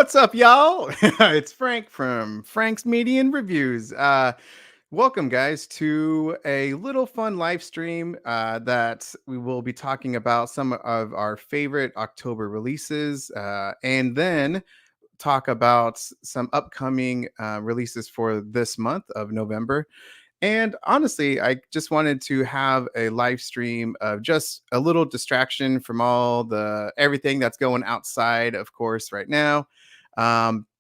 What's up, y'all? It's Frank from Frank's Media and Reviews. Welcome, guys, to a little fun live stream that we will be talking about some of our favorite October releases and then talk about some upcoming releases for this month of November. And honestly, I just wanted to have a live stream of just a little distraction from all the everything that's going outside, of course, right now.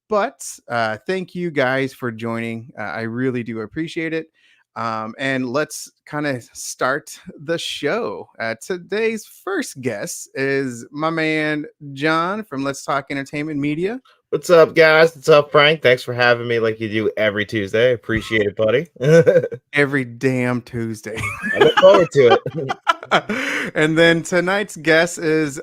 But thank you guys for joining. I really do appreciate it. And let's kind of start the show. Today's first guest is my man John from Let's Talk Entertainment Media. What's up, guys? What's up, Frank? Thanks for having me like you do every Tuesday. Appreciate it, buddy. Every damn Tuesday. I look forward to it. And then tonight's guest is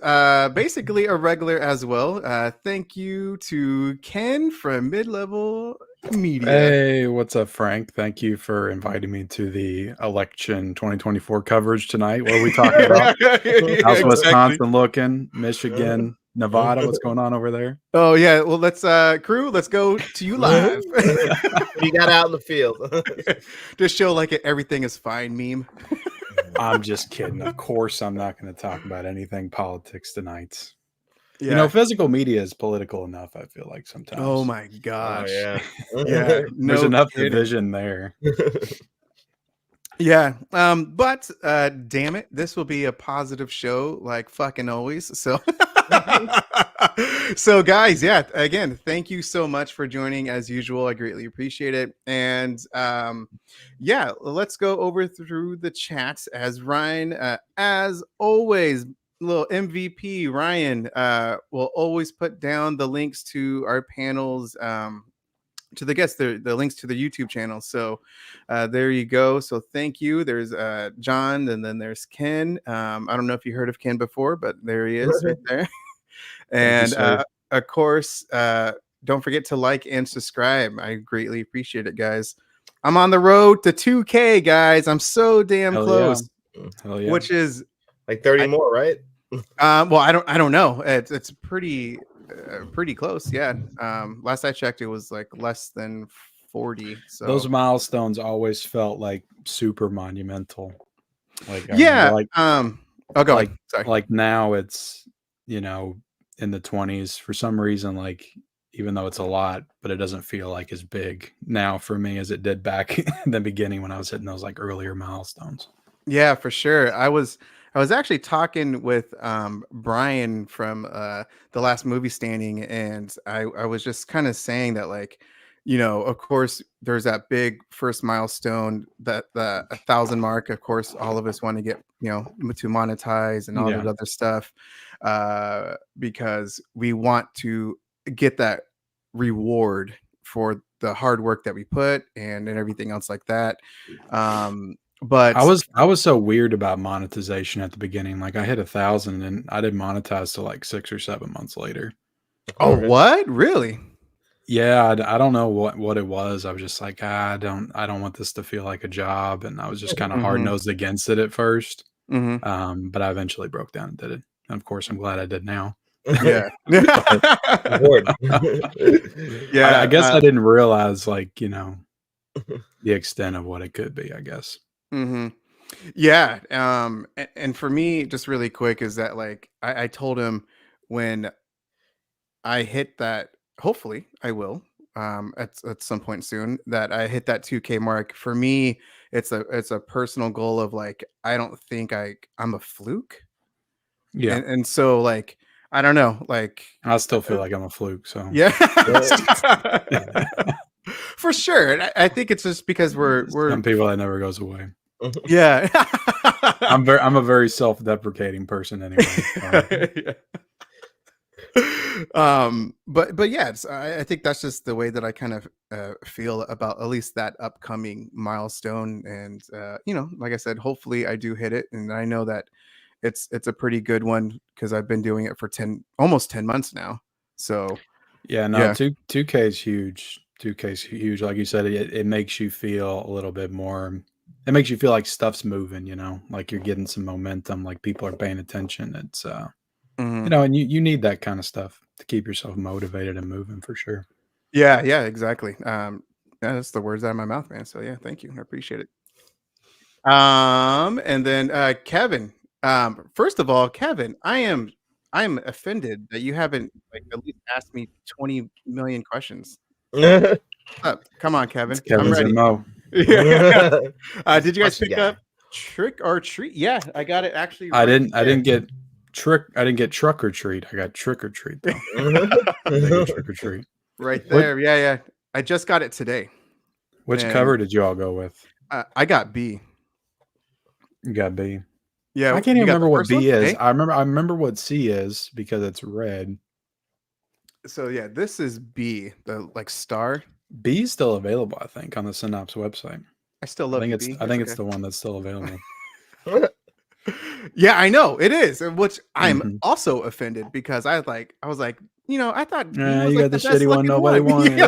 basically a regular as well. Thank you to Ken from Mid-Level Media. Hey, what's up, Frank? Thank you for inviting me to the election 2024 coverage tonight. What are we talking about? How's Wisconsin looking? Michigan, Nevada, what's going on over there? Oh yeah, well let's crew, let's go to you live. You got out in the field. Just show like everything is fine meme. I'm just kidding. Of course, I'm not going to talk about anything politics tonight. Yeah. You know, physical media is political enough, I feel like sometimes. Oh my gosh. Oh, Yeah. There's enough division there. Yeah. But damn it, this will be a positive show like fucking always. So so guys, yeah, again, thank you so much for joining as usual. I greatly appreciate it. And yeah, let's go over through the chats as Ryan, as always, little MVP Ryan will always put down the links to our panels, to the guests, the links to the YouTube channel. So there you go. So thank you. There's John, and then there's Ken. I don't know if you heard of Ken before, but there he is right there. And of course, don't forget to like and subscribe. I greatly appreciate it, guys. I'm on the road to 2K, guys. I'm so damn close. Yeah. Hell yeah. Which is like 30 more, right? Well, I don't know. It's pretty close. Yeah. Last I checked, it was like less than 40. So those milestones always felt like super monumental. Like yeah. Like oh, go ahead. Sorry. Like now it's, you know, in the 20s for some reason, like even though it's a lot, but it doesn't feel like as big now for me as it did back in the beginning when I was hitting those like earlier milestones. Yeah, for sure. I was actually talking with Brian from the last movie standing, and I was just kind of saying that, like, you know, of course there's that big first milestone, that the 1,000 mark. Of course, all of us want to get, you know, to monetize and all that other stuff, because we want to get that reward for the hard work that we put and everything else like that. But I was so weird about monetization at the beginning. Like I hit 1,000 and I didn't monetize till like 6 or 7 months later. Oh, what? Really? Yeah, I don't know what it was. I was just like, I don't want this to feel like a job, and I was just kind of hard nosed against it at first. But I eventually broke down and did it. And of course, I'm glad I did now. Yeah. Yeah. I guess I didn't realize, like, you know, the extent of what it could be, I guess. Yeah. And for me, just really quick, is that like I told him when I hit that, hopefully I will at some point soon, that I hit that 2K mark. For me, it's a personal goal of like, I don't think I'm a fluke. Yeah. And so like, I don't know, like I still feel like I'm a fluke. So yeah. For sure. And I think it's just because we're some people that never goes away. Yeah. I'm a very self-deprecating person anyway. But yeah, I think that's just the way that I kind of feel about at least that upcoming milestone. And you know, like I said, hopefully I do hit it, and I know that it's a pretty good one because I've been doing it for almost 10 months now. So yeah, no, 2K is huge. 2K is huge. Like you said, it makes you feel a little bit more. It makes you feel like stuff's moving, you know, like you're getting some momentum, like people are paying attention. It's You know, and you need that kind of stuff to keep yourself motivated and moving for sure. Yeah, exactly. That's the words out of my mouth, man. So yeah, thank you. I appreciate it. And then Kevin. First of all, Kevin, I'm offended that you haven't like at least asked me 20 million questions. Come on, Kevin. It's Kevin's I'm ready. MO. Yeah. Did you guys pick up Trick or Treat? Yeah, I got it actually. I didn't get truck or treat. I got trick or treat though. Trick or treat. Right there. Yeah. I just got it today. Which cover did you all go with? I got B. You got B. Yeah, I can't even remember what B is. A? I remember what C is because it's red. So yeah, this is B, the like star. B is still available, I think, on the Synops website. I still love B. B. I think it's the one that's still available. Yeah, I know it is, which I'm also offended because I was like, you know, I thought you was got like the shitty one nobody wanted.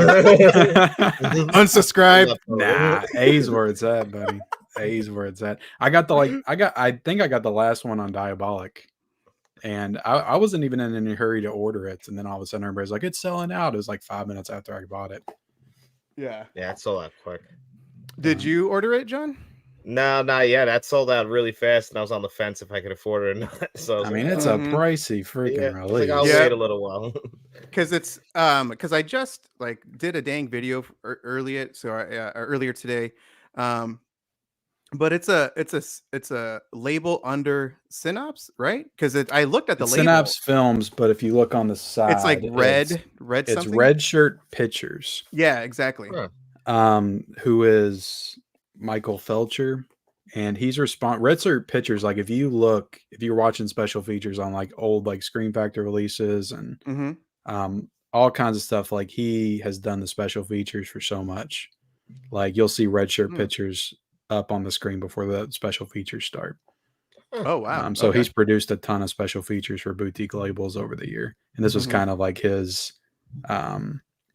Unsubscribe. Nah, A's where it's at, buddy. A's where it's at. I think I got the last one on Diabolic. And I wasn't even in any hurry to order it. And then all of a sudden everybody's like, it's selling out. It was like 5 minutes after I bought it. Yeah. Yeah, it sold out quick. Did you order it, John? No, not yet. That sold out really fast, and I was on the fence if I could afford it or not. So I mean, it's a pricey freaking release. I'll wait a little while. Because it's because I just like did a dang video earlier today, but it's a label under Synops, right? Because I looked at the label. Synops Films, but if you look on the side, it's like red. It's something? Red Shirt Pictures. Yeah, exactly. Huh. Who is Michael Felcher, and he's Red Shirt Pictures. Like if you're watching special features on like old like Screen Factor releases and all kinds of stuff, like he has done the special features for so much. Like you'll see Red Shirt Pictures up on the screen before the special features start. Oh wow! So he's produced a ton of special features for boutique labels over the year, and this was kind of like his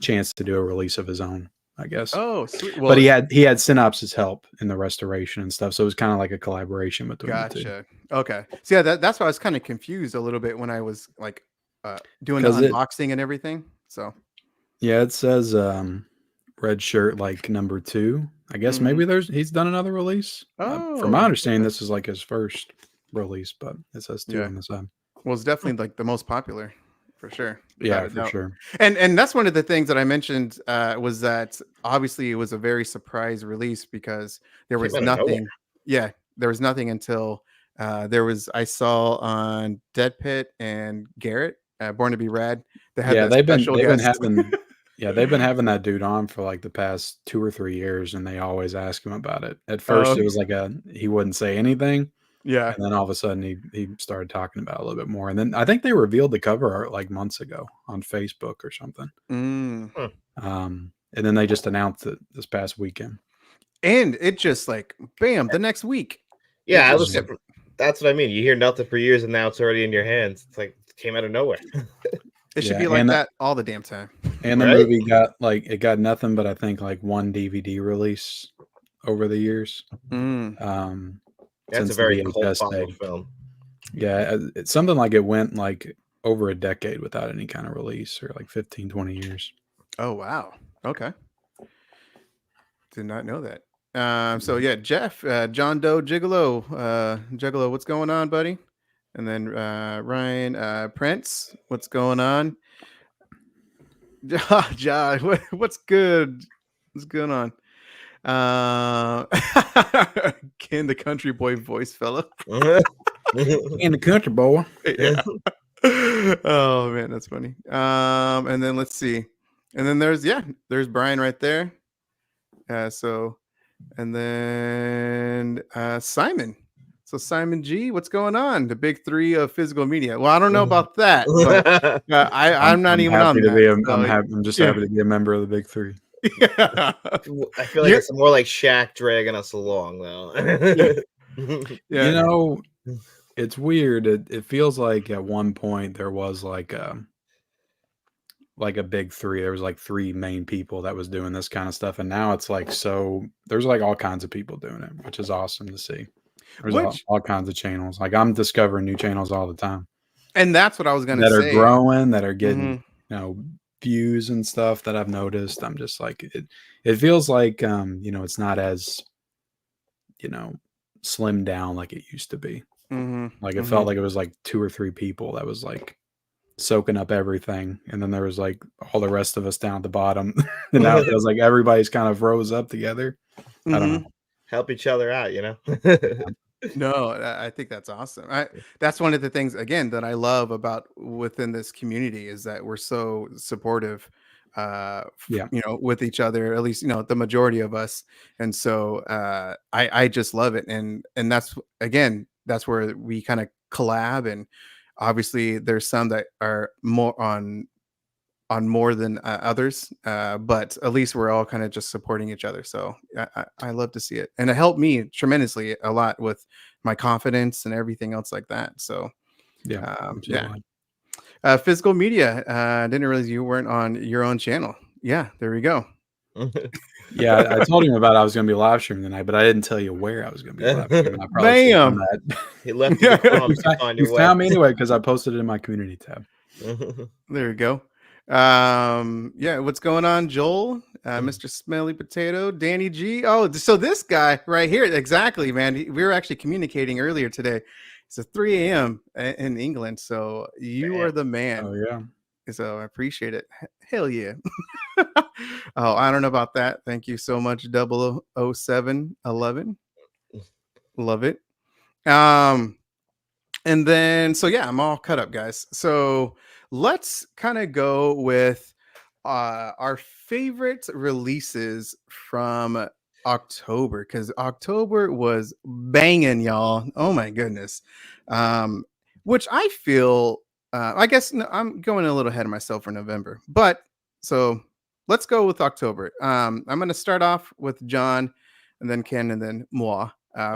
chance to do a release of his own, I guess. Oh, sweet. Well, but he had Synops's help in the restoration and stuff, so it was kind of like a collaboration between the two. Gotcha. Okay. So yeah, that's why I was kind of confused a little bit when I was like doing the unboxing and everything. So yeah, it says Red Shirt like number 2. I guess maybe he's done another release. From my understanding, this is like his first release, but it says 2 on the side. Well, it's definitely like the most popular for sure. Yeah, for sure. And that's one of the things that I mentioned was that obviously it was a very surprise release because there was nothing. Yeah, there was nothing until I saw on Dead Pit and Garrett, Born to Be Rad. They had they've been having. Yeah, they've been having that dude on for like the past 2 or 3 years, and they always ask him about it. At first, it was like he wouldn't say anything. Yeah. And then all of a sudden he started talking about it a little bit more. And then I think they revealed the cover art like months ago on Facebook or something. And then they just announced it this past weekend. And it just like, bam, the next week. Yeah, that's what I mean. You hear nothing for years, and now it's already in your hands. It's like it came out of nowhere. It should be like that all the damn time. And the movie got nothing but I think like 1 DVD release over the years. That's a very cult following film. Yeah, it's something like it went like over a decade without any kind of release, or like 15, 20 years. Oh wow. Okay. Did not know that. So yeah, Jeff, John Doe Gigolo, what's going on, buddy? And then Ryan Prince, what's going on? Josh, what's good? What's going on? Ken, the country boy voice fella. In the country boy. Yeah. Oh man, that's funny. And then let's see. And then there's Brian right there. And then Simon. So Simon G, what's going on? The big 3 of physical media. Well, I don't know about that, but I'm not even on that. I'm just happy to be a member of the big 3. Yeah. I feel like it's more like Shaq dragging us along, though. Yeah. You know, it's weird. It feels like at one point there was like a big 3. There was like 3 main people that was doing this kind of stuff, and now it's like there's like all kinds of people doing it, which is awesome to see. There's all kinds of channels. Like I'm discovering new channels all the time. And that's what I was going to that say. are growing, that are getting views and stuff that I've noticed. I'm just like it feels like it's not as slimmed down like it used to be. Like it felt like it was like 2 or 3 people that was like soaking up everything, and then there was like all the rest of us down at the bottom. And now it feels like everybody's kind of rose up together. I don't know. Help each other out, No, I think that's awesome. That's one of the things again that I love about within this community is that we're so supportive, with each other. At least the majority of us, and so I just love it, and that's where we kind of collab, and obviously there's some that are more on more than others, but at least we're all kind of just supporting each other. So I love to see it, and it helped me tremendously a lot with my confidence and everything else like that. So physical media. I didn't realize you weren't on your own channel. Yeah, there we go. Yeah, I told him about I was going to be live streaming tonight, but I didn't tell you where I was going to be live streaming. I probably should have done that. He left you you found me anyway because I posted it in my community tab. There we go. What's going on, Joel? Mr. Smelly Potato, Danny G. Oh, so this guy right here, exactly, man. We were actually communicating earlier today. It's 3 a.m. in England, so you are the man. Oh yeah. So I appreciate it. Hell yeah. Oh, I don't know about that. Thank you so much, 00711. Love it. And then, so yeah, I'm all cut up, guys. So let's kind of go with our favorite releases from October, because October was banging, y'all. Oh my goodness. Which I feel, I guess I'm going a little ahead of myself for November, but so let's go with October. I'm going to start off with John, and then Ken, and then moi.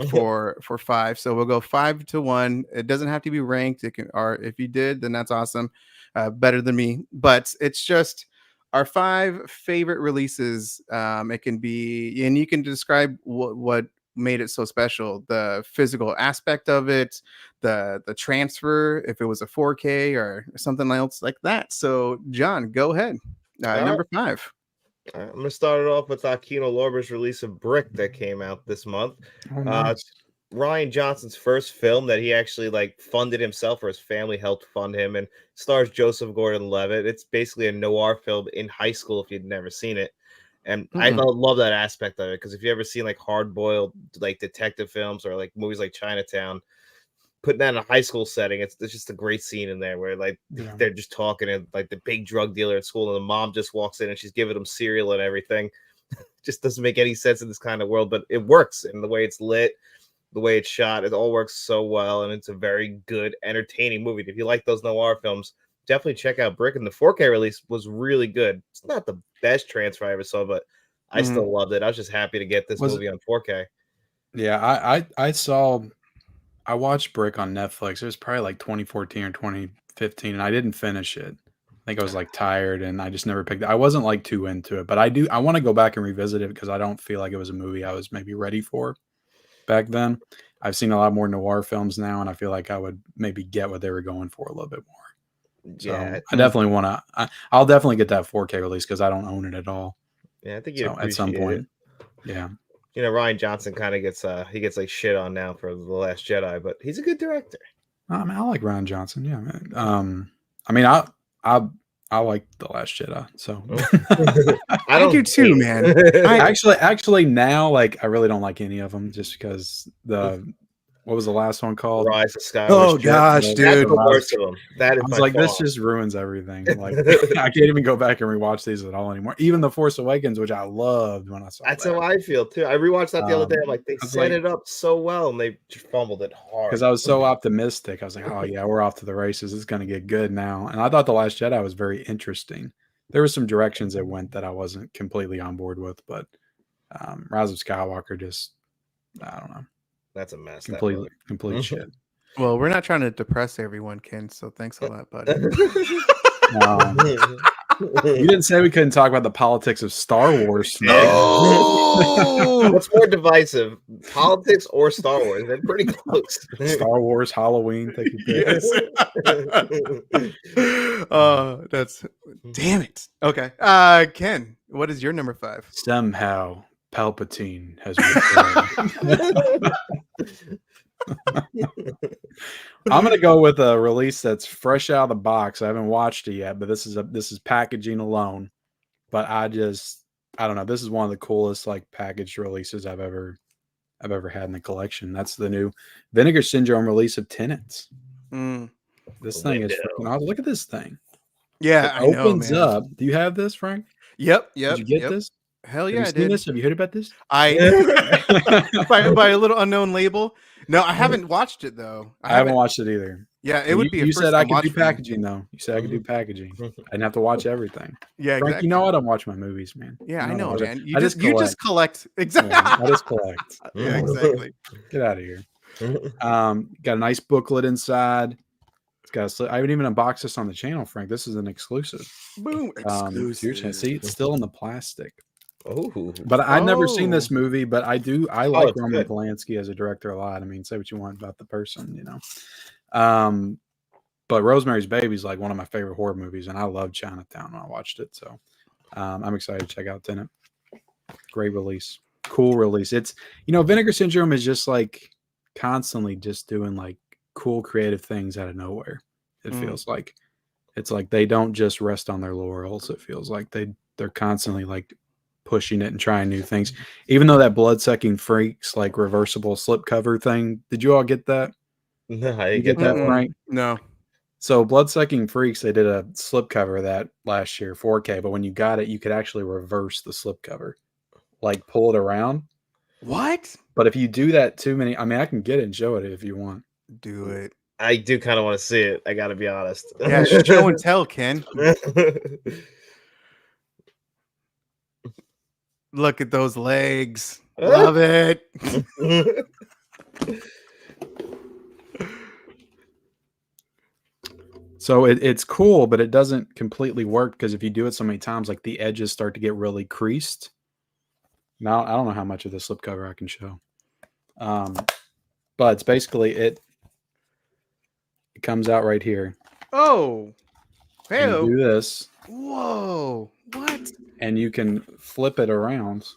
For 5, so we'll go 5 to 1. It doesn't have to be ranked. It can, or if you did, then that's awesome, better than me. But it's just our 5 favorite releases. It can be, and you can describe what made it so special: the physical aspect of it, the transfer, if it was a 4K or something else like that. So, John, go ahead. Number 5. I'm going to start it off with Kino Lorber's release of Brick that came out this month. Oh, nice. Rian Johnson's first film that he actually funded himself, or his family helped fund him, and stars Joseph Gordon-Levitt. It's basically a noir film in high school if you'd never seen it. And I love that aspect of it, because if you ever seen hard-boiled detective films or movies like Chinatown, putting that in a high school setting, it's just a great scene in there where they're just talking, and the big drug dealer at school, and the mom just walks in and she's giving them cereal and everything. Just doesn't make any sense in this kind of world, but it works. And the way it's lit, the way it's shot, it all works so well, and it's a very good, entertaining movie. If you like those noir films, definitely check out Brick. And the 4K release was really good. It's not the best transfer I ever saw, but I still loved it. I was just happy to get this movie on 4K. Yeah, I watched Brick on Netflix. It was probably 2014 or 2015, and I didn't finish it. I think I was tired, and I just never picked it. I wasn't too into it, but I want to go back and revisit it because I don't feel like it was a movie I was maybe ready for back then. I've seen a lot more noir films now, and I feel like I would maybe get what they were going for a little bit more. So yeah, I definitely want to. I'll definitely get that 4K release because I don't own it at all. Yeah, I think you at some point. Yeah. Rian Johnson kind of gets shit on now for The Last Jedi, but he's a good director. I like Rian Johnson. Yeah, man. I like The Last Jedi. So I do too, man. I actually now I really don't like any of them just because what was the last one called? Rise of Skywalker. Oh gosh, dude. That's the worst of them. That is I was this just ruins everything. I can't even go back and rewatch these at all anymore. Even The Force Awakens, which I loved when I saw. That's how I feel too. I rewatched that the other day. I'm they set it up so well, and they just fumbled it hard. Because I was so optimistic. I was oh yeah, we're off to the races. It's going to get good now. And I thought The Last Jedi was very interesting. There were some directions it went that I wasn't completely on board with, but Rise of Skywalker just, I don't know. That's a mess. Complete shit. Well, we're not trying to depress everyone, Ken. So thanks a lot, buddy. You didn't say we couldn't talk about the politics of Star Wars. No. What's more divisive, politics or Star Wars? They're pretty close. Star Wars, Halloween, take your pick. Yes. That's damn it. Okay. Ken, what is your number 5? Somehow Palpatine has returned. I'm gonna go with a release that's fresh out of the box. I haven't watched it yet, but this is packaging alone. But I don't know. This is one of the coolest like packaged releases I've ever had in the collection. That's the new Vinegar Syndrome release of Tenants. This thing is freaking awesome. Look at this thing. Yeah, it opens up. Do you have this, Frank? Yep. Did you get this? Hell yeah, Have you seen this? Have you heard about this? by a little unknown label. No, I haven't watched it though. I haven't watched it either. Yeah, it would be. You said I could do packaging though. You said I could do packaging. I didn't have to watch everything. Yeah, Frank, exactly. You know I don't watch my movies, man. Yeah, I know, man. You I just collect. Exactly. Yeah, I just collect. Yeah, exactly. Get out of here. Got a nice booklet inside. It's got I haven't even unboxed this on the channel, Frank. This is an exclusive. Boom. Exclusive. See, it's still in the plastic. Oh, but I've never seen this movie, but I like Roman good. Polanski as a director a lot. I mean, say what you want about the person, you know. But Rosemary's Baby is like one of my favorite horror movies, and I love Chinatown when I watched it. So I'm excited to check out Tenet. Great release, cool release. It's Vinegar Syndrome is just like constantly just doing like cool creative things out of nowhere. It feels like it's like they don't just rest on their laurels. It feels like they're constantly like pushing it and trying new things. Even though that Bloodsucking Freaks like reversible slipcover thing, did you all get that? No, I didn't get that, Frank? No. So Bloodsucking Freaks, they did a slipcover of that last year, 4K. But when you got it, you could actually reverse the slipcover, like pull it around. What? But if you do that too many, I mean, I can get it and show it if you want. Do it. I do kind of want to see it. I got to be honest. Yeah, show and tell, Ken. Look at those legs. Love it. So it's cool, but it doesn't completely work because if you do it so many times, like the edges start to get really creased. Now, I don't know how much of the slipcover I can show. But it's basically it comes out right here. Oh. Hey. Do this. Whoa. What? And you can flip it around.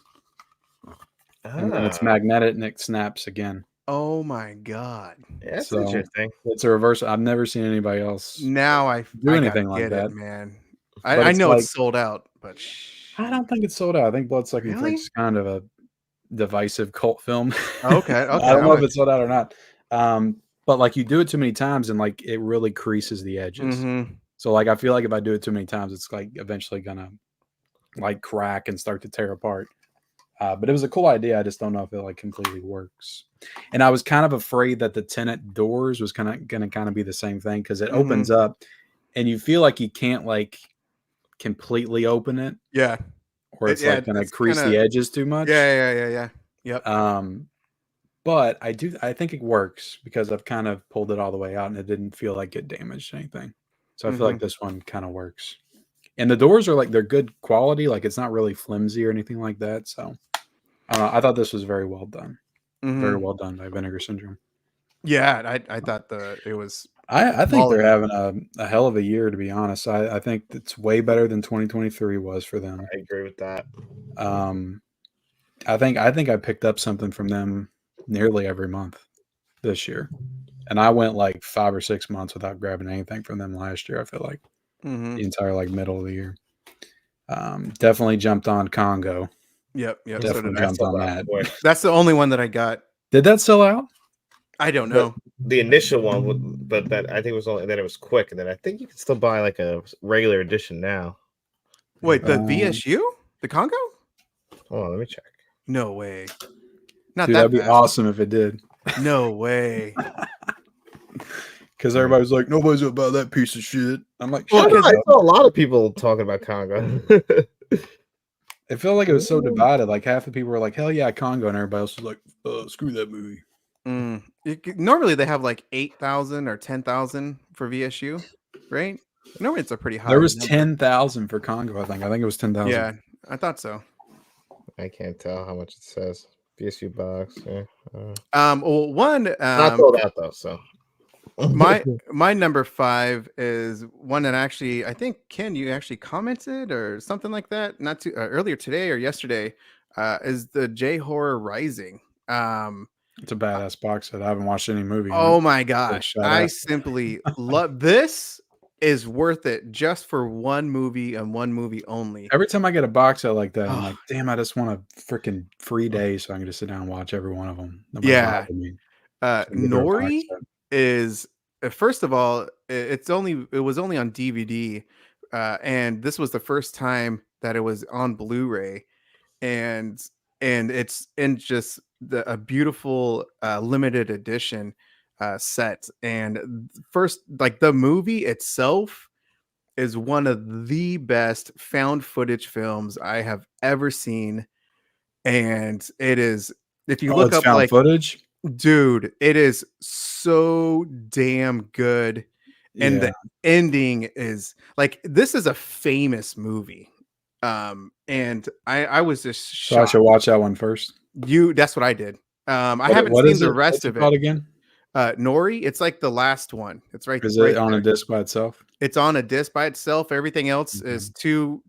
And it's magnetic and it snaps again. Oh my god. Yeah, that's interesting. It's a reverse. I've never seen anybody else do anything like that, man. I know it's sold out, but I don't think it's sold out. I think Bloodsucking Freaks is kind of a divisive cult film. Okay. I don't know if it's sold out or not. But like you do it too many times and like it really creases the edges. So like I feel like if I do it too many times, it's like eventually gonna like crack and start to tear apart. But it was a cool idea. I just don't know if it like completely works. And I was kind of afraid that the Tenet doors was gonna be the same thing because it opens up and you feel like you can't like completely open it. Yeah. Or it's like gonna crease the edges too much. Yeah. Yep. But I think it works because I've kind of pulled it all the way out and it didn't feel like it damaged anything. So I feel like this one kind of works. And the doors are like, they're good quality. Like it's not really flimsy or anything like that. So I thought this was very well done. Very well done by Vinegar Syndrome. Yeah, I thought it was. I think they're having a hell of a year, to be honest. I think it's way better than 2023 was for them. I agree with that. I think I picked up something from them nearly every month this year. And I went like 5 or 6 months without grabbing anything from them last year. I feel like the entire like middle of the year. Definitely jumped on Congo. Yep. Definitely jumped on that. That's the only one that I got. Did that sell out? I don't know. The initial one, but that I think it was only then it was quick, and then I think you can still buy like a regular edition now. Wait, the VSU, the Congo? Hold on, let me check. No way. Not Dude, that that'd be awesome if it did. No way. Because everybody's like, nobody's about that piece of shit. I'm like, I saw a lot of people talking about Congo. It felt like it was so divided. Like half the people were like, hell yeah, Congo, and everybody else was like, screw that movie. Normally they have like 8,000 or 10,000 for VSU, right? No, it's a pretty high. There was number. 10,000 for Congo. I think it was 10,000. Yeah, I thought so. I can't tell how much it says. PSU box. Yeah. Well, one Not sold out though. So my number 5 is one that actually I think Ken, you actually commented or something like that, not too earlier today or yesterday. Is the J Horror Rising. It's a badass box set. I haven't watched any movie. Oh my gosh, shout I out. simply love this. Is worth it just for one movie and one movie only. Every time I get a box set like that, I'm Oh. like, damn, I just want a freaking free day so I can just sit down and watch every one of them. Yeah. Me. Nori is first of all, it was only on DVD, and this was the first time that it was on Blu-ray, and it's in just a beautiful limited edition set. And first, like the movie itself is one of the best found footage films I have ever seen, and it is. If you look up found like footage, dude, it is so damn good. And the ending is like, this is a famous movie. And I was just shocked. So I should watch that one first. That's what I did. I haven't seen the rest of it. Called again? Nori, it's like the last one. It's right. Is right it on there. a disc by itself? It's on a disc by itself. Everything else is two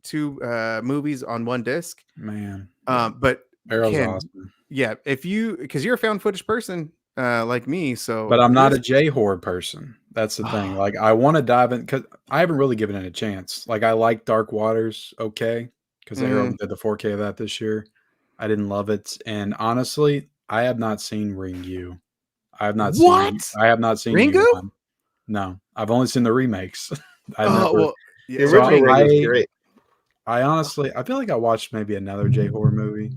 movies on one disc. Man. But Arrow's awesome. Yeah, because you're a found footage person like me, so. But I'm not a J horror person. That's the thing. Like, I want to dive in because I haven't really given it a chance. Like, I like Dark Waters, okay, because Arrow did the 4K of that this year. I didn't love it, and honestly, I have not seen Ringu. I have not seen Ringu. U1. No, I've only seen the remakes. the original Ringu was great. I honestly, I feel like I watched maybe another J horror movie,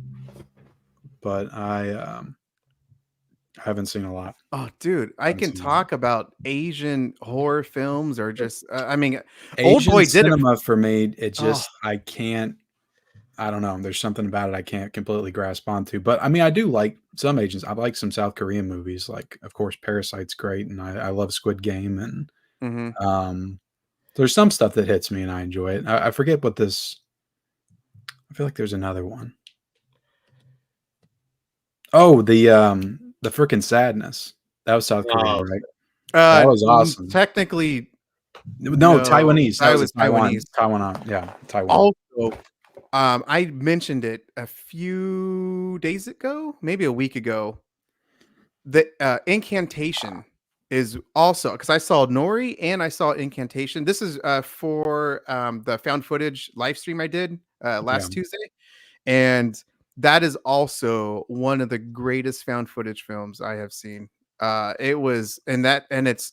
but I haven't seen a lot. Oh, dude, I can talk about Asian horror films or just, I mean, Asian Oldboy cinema for me. It just, I can't. I don't know. There's something about it I can't completely grasp onto. But I mean, I do like some Asians. I like some South Korean movies. Like, of course, Parasite's great, and I love Squid Game. And there's some stuff that hits me, and I enjoy it. I forget what this. I feel like there's another one. Oh, the freaking Sadness. That was South Korean, right? That was awesome. Technically, no, Taiwanese. That was Taiwanese. Taiwan. Yeah, Taiwan. Also, I mentioned it a few days ago, maybe a week ago. The Incantation is also, because I saw Nori and I saw Incantation. This is for the found footage live stream I did last Tuesday, and that is also one of the greatest found footage films I have seen. It was, and it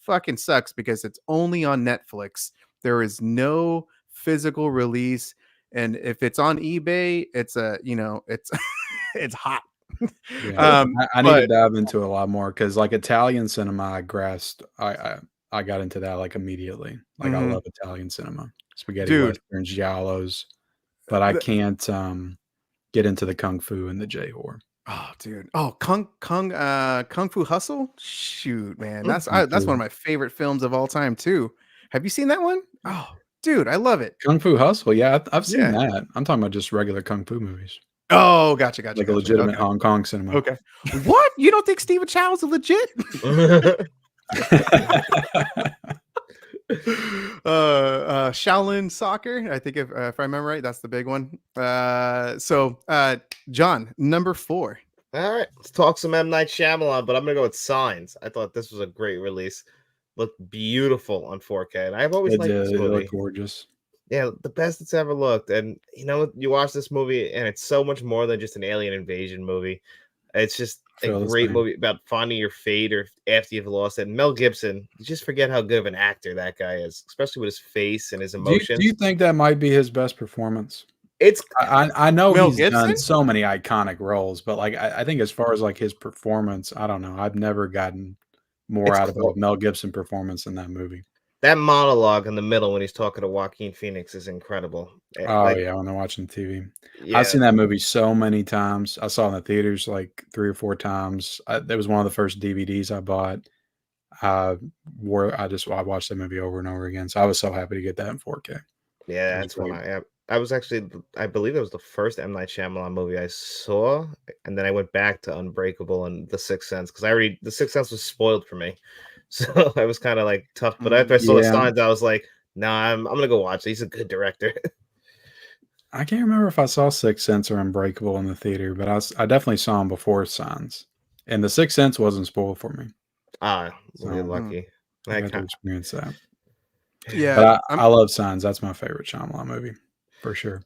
fucking sucks because it's only on Netflix. There is no physical release. And if it's on eBay, it's it's hot. Yeah. I need to dive into it a lot more because like Italian cinema, I grasped. I got into that like immediately. Like I love Italian cinema, spaghetti westerns, giallos, but I can't get into the kung fu and the J horror. Oh, dude! Oh, Kung Fu Hustle. Shoot, man, that's one of my favorite films of all time too. Have you seen that one? Oh. Dude, I love it. Kung Fu Hustle. Yeah, I've seen that. I'm talking about just regular Kung Fu movies. Oh, gotcha. Like a legitimate Hong Kong cinema. Okay. What? You don't think Stephen Chow is legit? Shaolin Soccer. I think if I remember right, that's the big one. So John, number 4. All right, let's talk some M. Night Shyamalan, but I'm gonna go with Signs. I thought this was a great release. Looked beautiful on 4K, and I've always liked this movie. It looked gorgeous. Yeah, the best it's ever looked. And you watch this movie, and it's so much more than just an alien invasion movie. It's just a great movie about finding your fate or after you've lost it. And Mel Gibson, you just forget how good of an actor that guy is, especially with his face and his emotions. Do you think that might be his best performance? I know Mel he's Gibson? done so many iconic roles, but like I think as far as like his performance, I don't know. I've never gotten more out of a Mel Gibson performance in that movie. That monologue in the middle when he's talking to Joaquin Phoenix is incredible. Oh, yeah, when they're watching TV. Yeah. I've seen that movie so many times. I saw it in the theaters like 3 or 4 times. That was one of the first DVDs I bought. I watched that movie over and over again. So I was so happy to get that in 4K. Yeah, that's one I was actually, I believe it was the first M. Night Shyamalan movie I saw, and then I went back to Unbreakable and The Sixth Sense because The Sixth Sense was spoiled for me, so I was kind of like tough. But after I saw the signs, I was like, nah, I'm gonna go watch it. He's a good director. I can't remember if I saw Sixth Sense or Unbreakable in the theater, but I definitely saw him before Signs, and The Sixth Sense wasn't spoiled for me. You're lucky. I got to experience that. Yeah, but I love Signs. That's my favorite Shyamalan movie, for sure.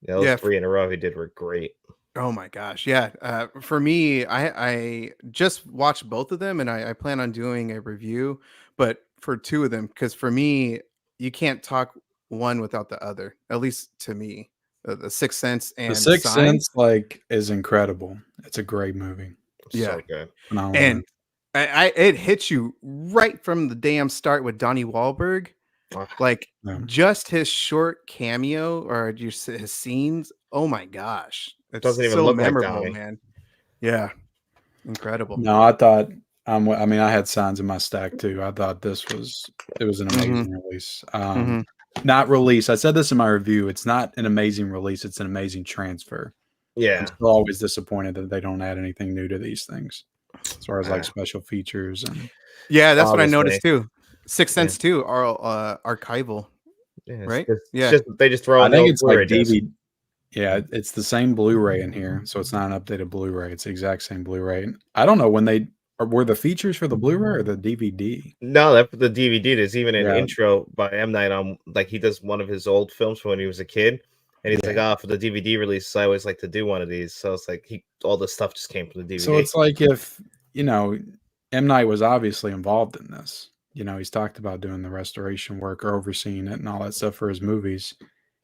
Yeah, those 3 in a row he did were great. Oh my gosh, yeah. For me, I just watched both of them, and I plan on doing a review, but for 2 of them, because for me, you can't talk one without the other. At least to me, the Sixth Sense and The Sixth Signs, Sense is incredible. It's a great movie. Yeah, so good. And it hits you right from the damn start with Donnie Wahlberg. Just his short cameo or just his scenes. Oh my gosh. It's doesn't even so look memorable, like man. Yeah. Incredible. No, I thought I had Signs in my stack too. I thought it was an amazing release. Not release. I said this in my review. It's not an amazing release, it's an amazing transfer. Yeah. I'm still always disappointed that they don't add anything new to these things. As far as special features and that's what I noticed too. Sixth Sense too are archival. Right? They just throw. I think it's like DVD. Yeah, it's the same Blu-ray in here, so it's not an updated Blu-ray. It's the exact same Blu-ray. I don't know when were the features for the Blu-ray or the DVD. No, that's the DVD. There's even an intro by M. Night on he does one of his old films from when he was a kid, and he's like, for the DVD release, I always like to do one of these. So it's like all the stuff just came from the DVD. So it's like if M. Night was obviously involved in this. He's talked about doing the restoration work or overseeing it and all that stuff for his movies.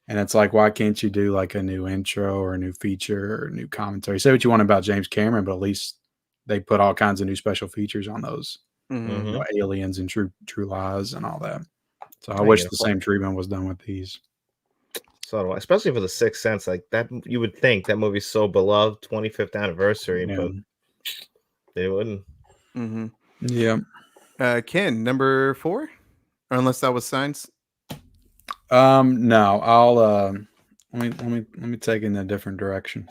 And it's like, why can't you do like a new intro or a new feature or a new commentary? Say what you want about James Cameron, but at least they put all kinds of new special features on those. Aliens and True Lies and all that. So I wish the same treatment was done with these. So especially for The Sixth Sense, like that, you would think that movie's so beloved, 25th anniversary, but they wouldn't. Yeah. Ken, number 4, or unless that was Signs. No, I'll let me take it in a different direction.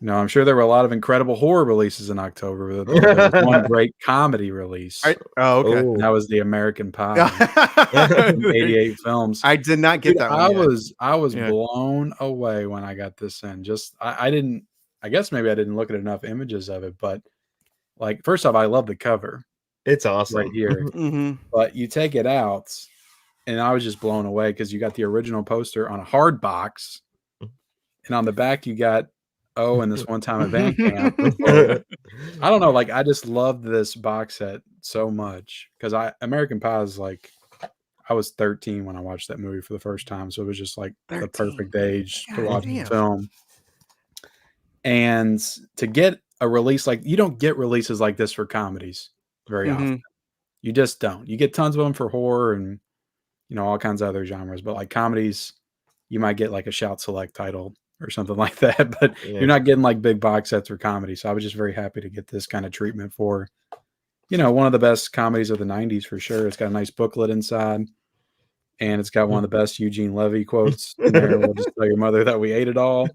I'm sure there were a lot of incredible horror releases in October. But there was one great comedy release. Okay. That was the American Pie. 88 films. I did not get that one. I was blown away when I got this in. I guess maybe I didn't look at enough images of it, but first off, I love the cover. It's awesome right here. But you take it out, and I was just blown away because you got the original poster on a hard box, and on the back you got and this one time at band camp. I don't know, I just loved this box set so much because American Pie is I was 13 when I watched that movie for the first time, so it was just the perfect age to watch the film. And to get a release you don't get releases like this for comedies very often. You just don't. You get tons of them for horror and all kinds of other genres, but comedies, you might get a Shout Select title or something like that, but you're not getting big box sets for comedy. So I was just very happy to get this kind of treatment for, one of the best comedies of the 90s for sure. It's got a nice booklet inside, and it's got one of the best Eugene Levy quotes in there. We'll just tell your mother that we ate it all.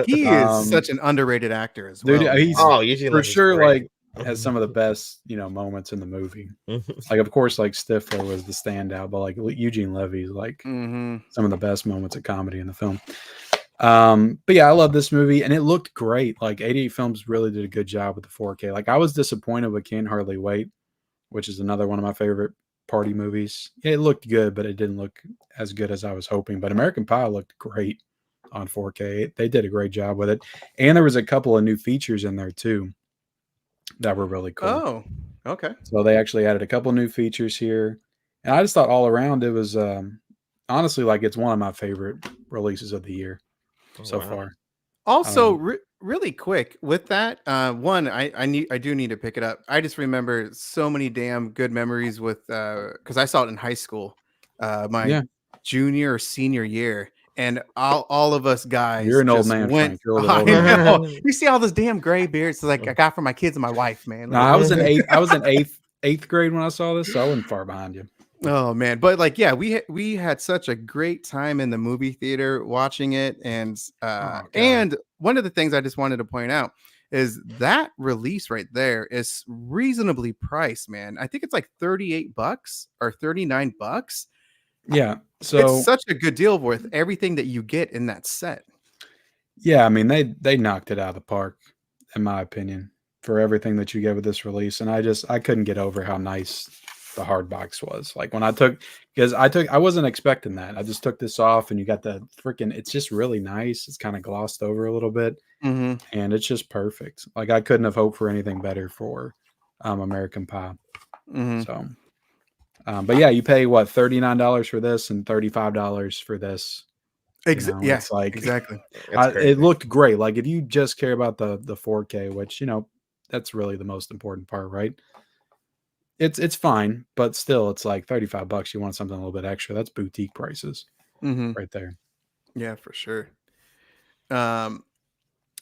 He is such an underrated actor as well. Dude, he's Eugene for Levy's sure great. Has some of the best, moments in the movie. Of course, Stifler was the standout, but Eugene Levy's some of the best moments of comedy in the film. But yeah, I love this movie, and it looked great. 88 Films really did a good job with the 4K. I was disappointed with Can't Hardly Wait, which is another one of my favorite party movies. It looked good, but it didn't look as good as I was hoping. But American Pie looked great on 4K. They did a great job with it, and there was a couple of new features in there too that were really cool. Oh, okay. So they actually added a couple new features here, and I just thought all around it was honestly it's one of my favorite releases of the year so far. Also, really quick with that, one, I do need to pick it up. I just remember so many damn good memories with because I saw it in high school, my junior or senior year. And all of us guys, you're an old man. Frank. You're a little older. You see all this damn gray beards I got for my kids and my wife, man. No, I was in eighth 8th grade when I saw this, so I wasn't far behind you. Oh man, but like, yeah, we had such a great time in the movie theater watching it, and one of the things I just wanted to point out is that release right there is reasonably priced, man. I think it's like $38 or $39. Yeah, so it's such a good deal with everything that you get in that set. Yeah, I mean they knocked it out of the park, in my opinion, for everything that you get with this release, and I couldn't get over how nice the hard box was. Like when I wasn't expecting that. I just took this off, and you got the freaking. It's just really nice. It's kind of glossed over a little bit, and it's just perfect. Like I couldn't have hoped for anything better for American Pie. So, but yeah, you pay what $39 for this and $35 for this. Yeah, it's like exactly. It looked great. Like if you just care about the 4K, which that's really the most important part, right? It's fine, but still, it's like $35. You want something a little bit extra. That's boutique prices, right there. Yeah, for sure.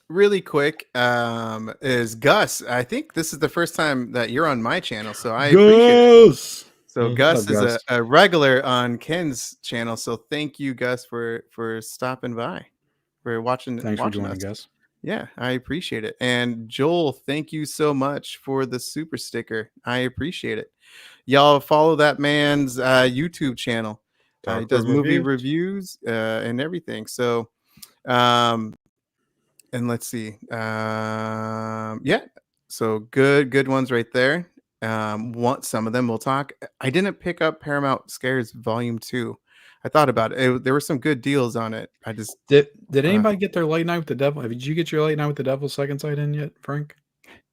Really quick, is Gus. I think this is the first time that you're on my channel, so I appreciate it. So Gus is a regular on Ken's channel. So thank you, Gus, for stopping by, for watching. Thanks for joining, Gus. Yeah, I appreciate it. And Joel, thank you so much for the super sticker. I appreciate it. Y'all follow that man's YouTube channel. He does movie reviews and everything. So, and let's see. Yeah. So good ones right there. Want some of them we'll talk. I didn't pick up Paramount Scares Volume 2. I thought about it. There were some good deals on it. I just did anybody get their Late Night with the Devil? Did you get your Late Night with the Devil second sight in yet, Frank?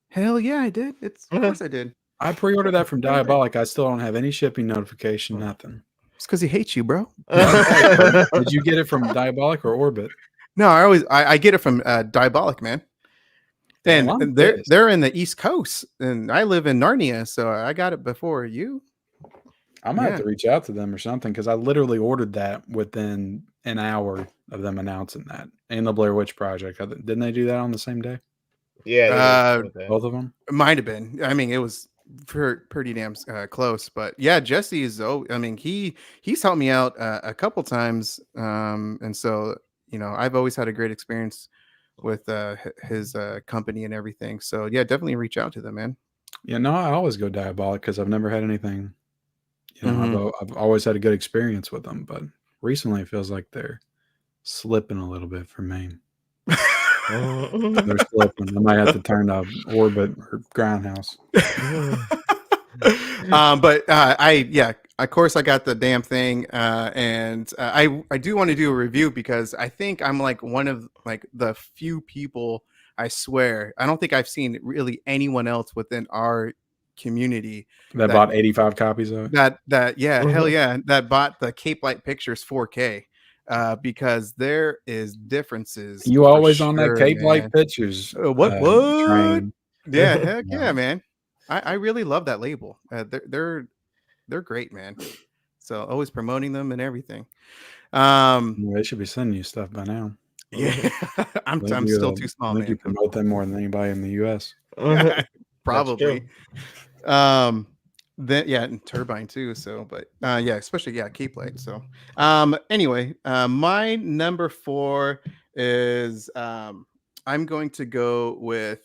Hell yeah, I did. Of course I did. I pre-ordered that from Diabolic. I still don't have any shipping notification, nothing. It's because he hates you, bro. Did you get it from Diabolic or Orbit? No, I get it from Diabolic, man. And they're in the East Coast, and I live in Narnia, so I got it before you. I might have to reach out to them or something, because I literally ordered that within an hour of them announcing that. And the Blair Witch Project. Didn't they do that on the same day? Yeah, both of them. It might have been. I mean, it was pretty damn close, but yeah, Jesse is. I mean, he's helped me out a couple times, and so I've always had a great experience with his company and everything. So yeah, definitely reach out to them, man. Yeah, no, I always go Diabolic because I've never had anything. I've always had a good experience with them, but recently it feels like they're slipping a little bit for me. They're slipping. I might have to turn to Orbit or Grindhouse. Of course I got the damn thing, and I do want to do a review, because I think I'm like one of like the few people, I swear, I don't think I've seen really anyone else within our community that bought 85 copies of it. Hell yeah, that bought the Cape Light Pictures 4K. Because there is differences. You always on that Cape Light Pictures. What? Train. Yeah, heck yeah, man. I really love that label. They're great, man. So always promoting them and everything. They should be sending you stuff by now. Yeah, I'm still too small, man. You promote them more than anybody in the U.S. Probably. And Turbine too. So, but especially Cape Light. So, anyway, my number 4 is I'm going to go with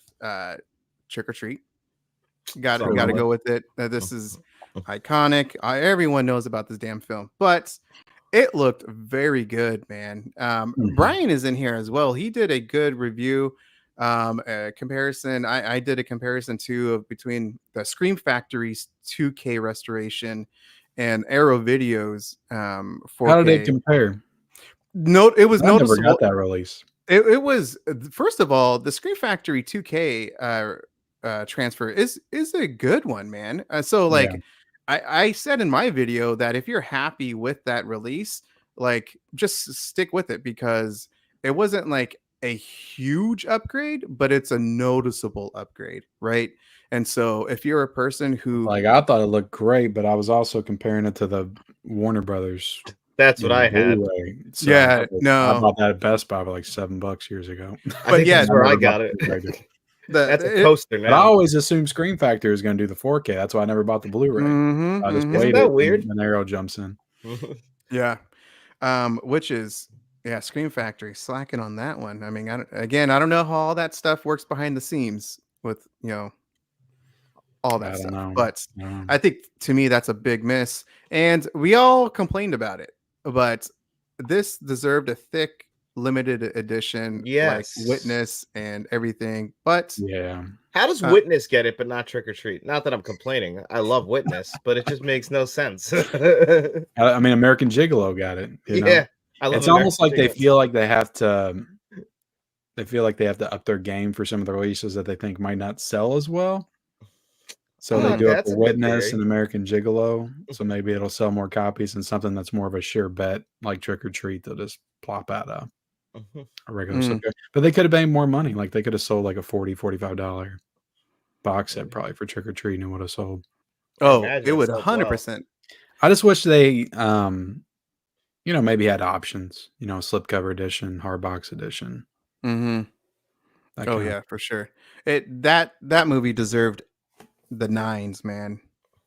Trick or Treat. Got to go with it. This is iconic. Everyone knows about this damn film, but it looked very good, man. Brian is in here as well. He did a good review. A comparison. I did a comparison too between the Scream Factory's 2K restoration and Arrow Video's 4K. How did they compare? It was noticeable. I never got that release. It was, first of all, the Scream Factory 2K transfer is a good one, man. I said in my video that if you're happy with that release, like just stick with it, because it wasn't like a huge upgrade, but it's a noticeable upgrade, right? And so if you're a person who, like, I thought it looked great, but I was also comparing it to the Warner Brothers. That's what I had. So I bought that at Best Buy for like $7 years ago. But yeah, that's where I got it. That's a coaster But I now. always assumed Scream Factory was going to do the 4K. That's why I never bought the Blu-ray. I just Isn't waited, that weird? and Arrow jumps in. Yeah. Which is Scream Factory slacking on that one. I mean, I don't know how all that stuff works behind the scenes with all that I don't stuff, know. but I think to me that's a big miss, and we all complained about it, but this deserved a thick limited edition like Yes. Witness and everything. But Yeah. How does Witness get it, but not Trick or Treat? Not that I'm complaining. I love Witness, but it just makes no sense. I mean, American Gigolo got it. You know? I love It's almost like they Gigolo. feel like they have to. They feel like they have to up their game for some of the releases that they think might not sell as well. So they do it That's for a good Witness theory. and American Gigolo. So maybe it'll sell more copies, and something that's more of a sure bet, like Trick or Treat, they'll just plop out a regular slipcover. But they could have made more money. Like they could have sold like a $40, $45 box set probably for Trick or Treat, and it would have sold. Oh, it would 100%. Well. I just wish they, maybe had options. Slipcover edition, hardbox edition. Oh yeah, for sure. That movie deserved the 9s, man.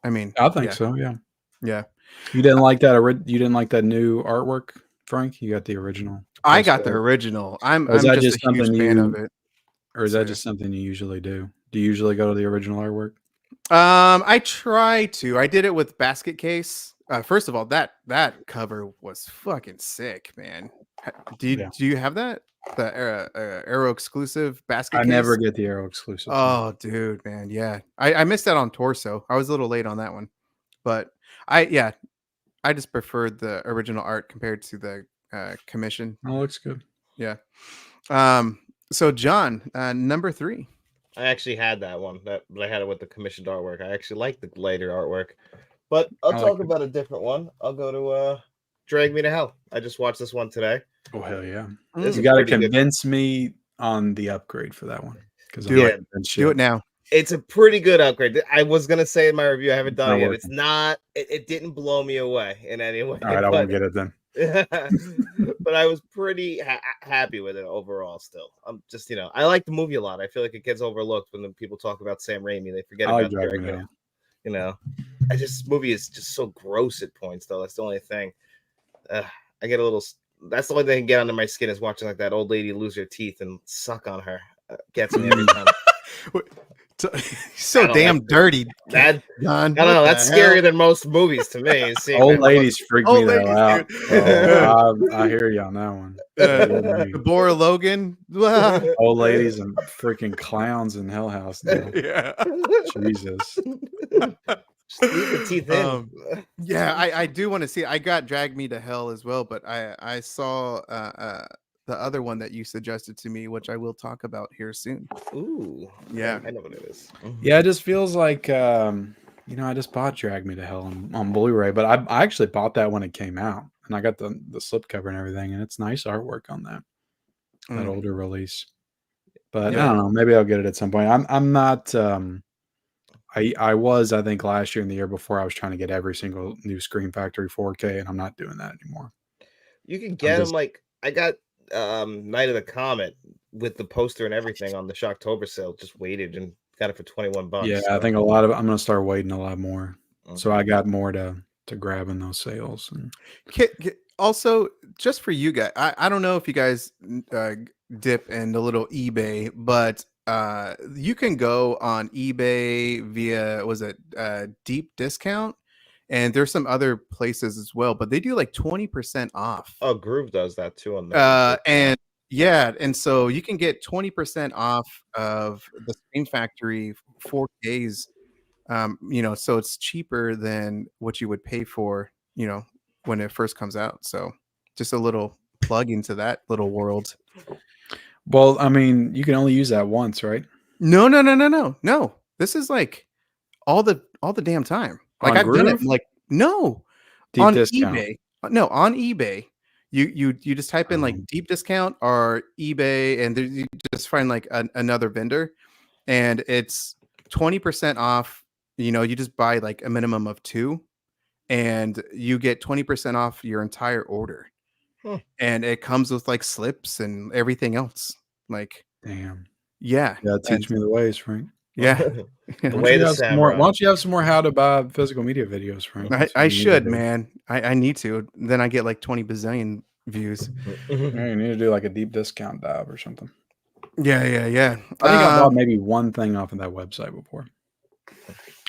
I mean, I think so. Yeah. Yeah. You didn't like that? You didn't like that new artwork, Frank? You got the original. I got the original. I'm just a huge fan of it. Or is that just something you usually do? Do you usually go to the original artwork? I try to. I did it with Basket Case. First of all, that cover was fucking sick, man. Do you have that? The Arrow exclusive Basket Case? I never get the Arrow exclusive. Oh, dude, man, yeah. I missed that on Torso. I was a little late on that one, but I just preferred the original art compared to the commission. Oh, looks good. Yeah. So John, number 3. I actually had that one. But I had it with the commissioned artwork. I actually like the later artwork. But I'll talk about a different one. I'll go to Drag Me to Hell. I just watched this one today. Oh, hell yeah. You got to convince me on the upgrade for that one. Do it now. It's a pretty good upgrade. I was going to say in my review, I haven't done it yet. It's not, it didn't blow me away in any way. All right, I won't get it then. But I was pretty happy with it overall still. I'm just, I like the movie a lot. I feel like it gets overlooked when the people talk about Sam Raimi. They forget about Drag Me. This movie is just so gross at points, though. That's the only thing. I get a little. That's the only thing that can get under my skin is watching like that old lady lose her teeth and suck on her. Gets me every time. So damn dirty. That I don't know. That's scarier than most movies to me. Old ladies freak me the hell out. I hear you on that one. Deborah Logan. Old ladies and freaking clowns in Hell House. Now. Yeah. Just Jesus. leave the teeth in. Yeah, I do want to see it. I got Drag Me to Hell as well, but I saw the other one that you suggested to me, which I will talk about here soon. Ooh, yeah, I know what it is. Yeah, it just feels like I just bought Drag Me to Hell on Blu-ray, but I actually bought that when it came out, and I got the slipcover and everything, and it's nice artwork on that older release. But I don't know, maybe I'll get it at some point. I'm not. I was, I think, last year and the year before, I was trying to get every single new Scream Factory 4K, and I'm not doing that anymore. You can get them like I got Night of the Comet with the poster and everything on the Shocktober sale. Just waited and got it for $21. Yeah, so. I think I'm gonna start waiting a lot more. So I got more to grab in those sales. And also, just for you guys, I don't know if you guys dip in a little eBay, but you can go on eBay via deep discount, and there's some other places as well, but they do like 20% off. Oh, Groove does that too on that. And so you can get 20% off of the Scream Factory 4Ks. So it's cheaper than what you would pay for, when it first comes out. So just a little plug into that little world. Well, I mean, you can only use that once, right? No. This is like all the damn time. Like I've done it. Like no, deep on discount. eBay. No, on eBay. You just type in like deep discount or eBay, and you just find like another vendor, and it's 20% off. You just buy like a minimum of 2, and you get 20% off your entire order. And it comes with like slips and everything else. Like, damn. Yeah. Yeah, teach me the ways, Frank. Yeah. The Why way don't you the have some more? Why samurai. don't you have some more how to buy physical media videos, Frank? That's what I you need to should, do. man. I need to. Then I get like 20 bazillion views. Yeah, you need to do like a deep discount dive or something. Yeah, yeah, yeah. I think I bought maybe one thing off of that website before.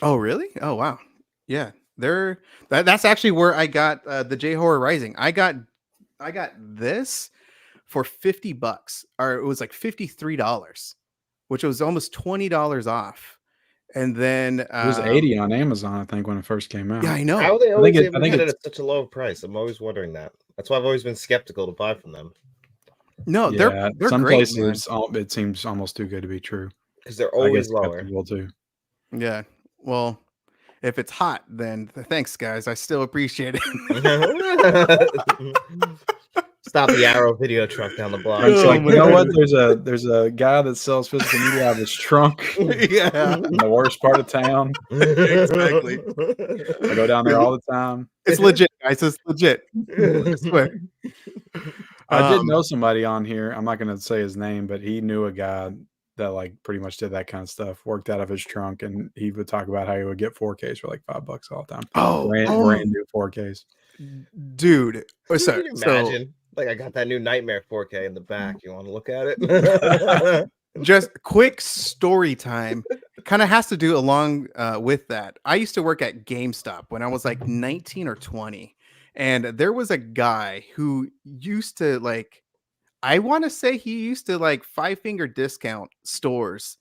Oh, really? Oh, wow. Yeah. That's actually where I got the J Horror Rising. I got this for $50, or it was like $53, which was almost $20 off. And then It was 80 on Amazon, I think, when it first came out. yeah, I How know. are they I always think able to get it it's at such a low price? I'm always wondering that. That's why I've always been skeptical to buy from them. No, yeah. they're Some great, man. places it seems almost too good to be true. Because they're I always get lower. skeptical too. Yeah. Well, if it's hot, then thanks, guys. I still appreciate it. Stop the Arrow video truck down the block. Frank's Oh like, my you know what? God. There's a guy that sells physical media out of his trunk Yeah, in the worst part of town. exactly. I go down there all the time. It's legit, guys. It's legit. I swear. I did know somebody on here. I'm not going to say his name, but he knew a guy that like pretty much did that kind of stuff, worked out of his trunk, and he would talk about how he would get 4Ks for like $5 all the time. Oh, brand new 4Ks. dude. Can you imagine? Like, I got that new Nightmare 4K in the back. You want to look at it? Just quick story time. Kind of has to do along with that. I used to work at GameStop when I was like 19 or 20. And there was a guy who used to like, I want to say he used to like 5-finger discount stores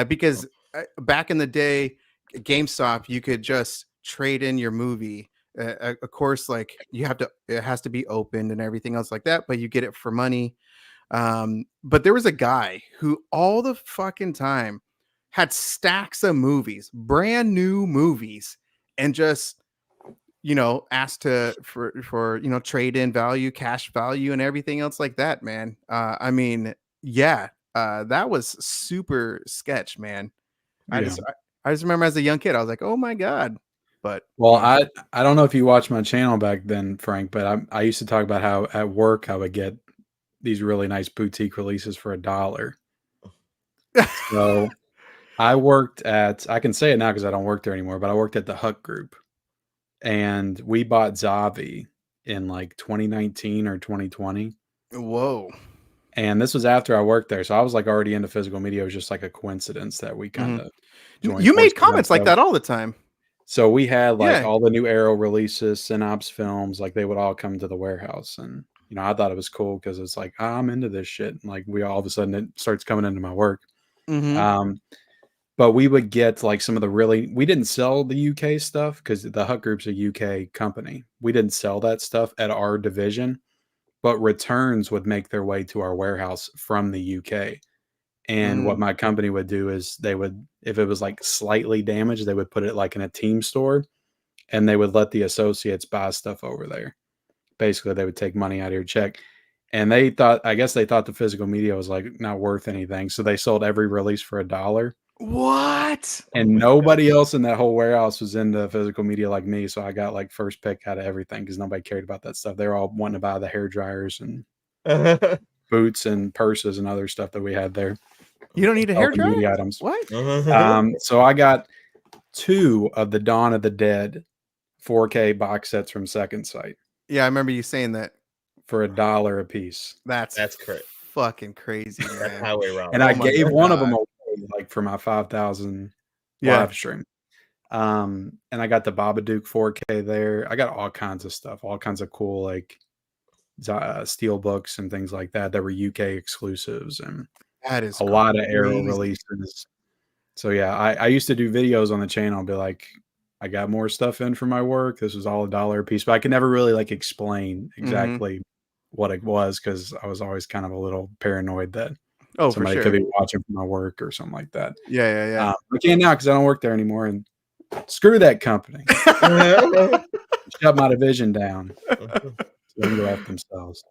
because back in the day, GameStop, you could just trade in your movie. Of course, like it has to be opened and everything else like that, but you get it for money. But there was a guy who all the fucking time had stacks of movies, brand new movies, and just asked for trade in value, cash value, and everything else like that, man. I mean, yeah, that was super sketch, man. I just remember as a young kid, I was like, oh my God. But well, I don't know if you watched my channel back then, Frank, but I used to talk about how at work I would get these really nice boutique releases for $1. So I worked at, I can say it now because I don't work there anymore, but I worked at the Huck Group, and we bought Zavi in like 2019 or 2020. Whoa. And this was after I worked there. So I was like already into physical media. It was just like a coincidence that we kind of joined. You made comments like that all the time. So we had like all the new Arrow releases, Synops films, like they would all come to the warehouse. And, I thought it was cool because it's like, I'm into this shit. And like we all of a sudden it starts coming into my work. But we would get like some of the we didn't sell the UK stuff because the Huck Group's a UK company. We didn't sell that stuff at our division, but returns would make their way to our warehouse from the UK. And what my company would do is they would, if it was like slightly damaged, they would put it like in a team store, and they would let the associates buy stuff over there. Basically, they would take money out of your check. And I guess they thought the physical media was like not worth anything. So they sold every release for $1. What? And nobody else in that whole warehouse was into physical media like me. So I got like first pick out of everything because nobody cared about that stuff. They were all wanting to buy the hair dryers and boots and purses and other stuff that we had there. You don't need a hair dryer? Items. What? So I got 2 of the Dawn of the Dead 4K box sets from Second Sight. Yeah, I remember you saying that. For $1 a piece. That's correct. Fucking crazy, man. That's highway robbery. And I gave one of them away, like for my 5,000 live stream. And I got the Babadook 4K there. I got all kinds of stuff, all kinds of cool like steel books and things like that were UK exclusives, and that is a lot of Arrow releases. So yeah, I used to do videos on the channel and be like, I got more stuff in for my work. This was all $1 a piece, but I could never really like explain exactly what it was because I was always kind of a little paranoid that somebody could be watching for my work or something like that. Yeah. I can't now because I don't work there anymore, and screw that company. Shut my division down. So they can go after themselves.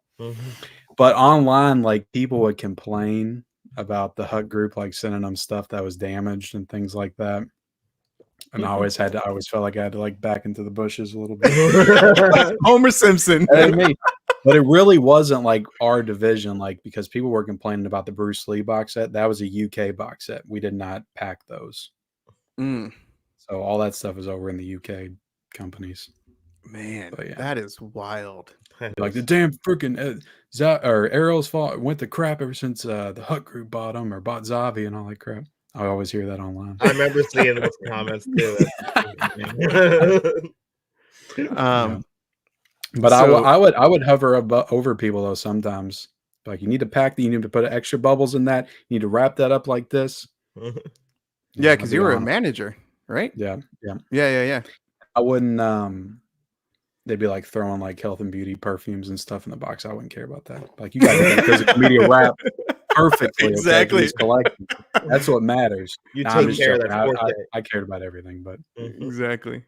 But online, like people would complain about the Huck Group, like sending them stuff that was damaged and things like that. And I always felt like I had to like back into the bushes a little bit. Homer Simpson. That ain't me. But it really wasn't like our division, like because people were complaining about the Bruce Lee box set. That was a UK box set. We did not pack those. Mm. So all that stuff is over in the UK companies. Man, But yeah. that is wild. Like the damn freaking Arrow's fault went to crap ever since the Hut Group bought them or bought Zavi and all that crap. I always hear that online. I remember seeing those comments too. Yeah. But I would hover over people though sometimes. Like you need to pack you need to put extra bubbles in that. You need to wrap that up like this. Yeah, because you were a manager, right? Yeah. I wouldn't. They'd be like throwing like health and beauty perfumes and stuff in the box. I wouldn't care about that. Like you got to physical media wrap perfectly. Exactly. That's what matters. You take care of that. I cared about everything, but exactly.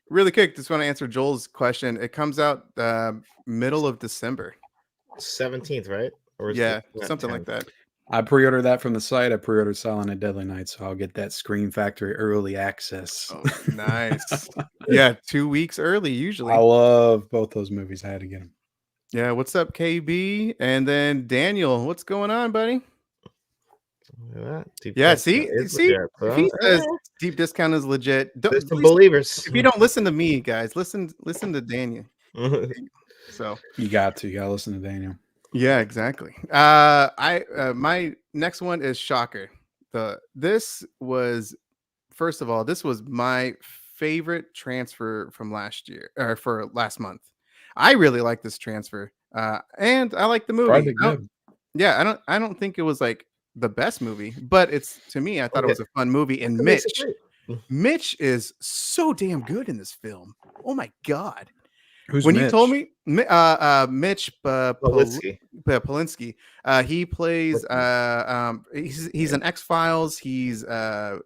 Really quick, just want to answer Joel's question. It comes out middle of December. 17th, right? Or yeah, something 10th? Like that. I pre-ordered that from the site. I pre-ordered Silent and Deadly Night, so I'll get that Scream Factory early access. Oh, nice. Yeah, 2 weeks early usually. I love both those movies. I had to get them. Yeah, what's up, KB? And then Daniel, what's going on, buddy? Yeah, see, if he says deep discount is legit, some believers. If you don't listen to me, guys, listen to Daniel. So you gotta listen to Daniel. Yeah, exactly. My next one is Shocker. This was my favorite transfer from last year or for last month. I really like this transfer, and I like the movie. I don't think it was like the best movie, but to me, I thought it was a fun movie. And Mitch is so damn good in this film. Oh my god. Who's when Mitch? You told me Mitch Polinsky. He plays he's an X-Files. He's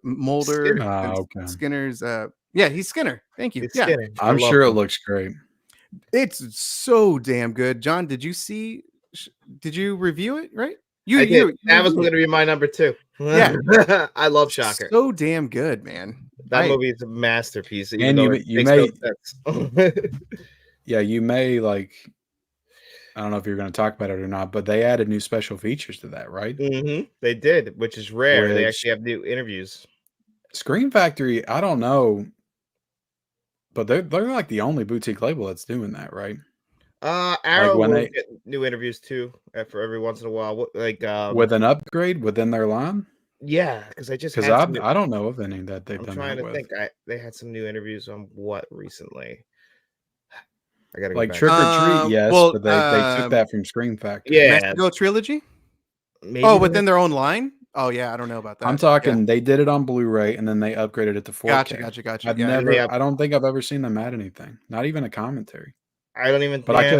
Mulder. Skinner's he's Skinner. Thank you. Skinner. I'm sure it looks great. It's so damn good. John, did you review it, right? That was going to be my number 2. Yeah. I love Shocker. So damn good, man. That movie is a masterpiece. And you may yeah, you may like, I don't know if you're going to talk about it or not, but they added new special features to that, right? Mm-hmm. They did, which is rare. They actually have new interviews. Scream Factory, I don't know, but they're like the only boutique label that's doing that, right? Arrow will get new interviews too for every once in a while, like with an upgrade within their line. Yeah, because I don't know of any that they've done. I'm trying to think. They had some new interviews on what recently. I gotta like Trick or Treat, yes, but they took that from Scream Factory. Yeah, Mexico Trilogy. Maybe within their own line. Oh yeah, I don't know about that. I'm talking. They did it on Blu-ray and then they upgraded it to 4K. Gotcha. I don't think I've ever seen them add anything. Not even a commentary. I don't even. But I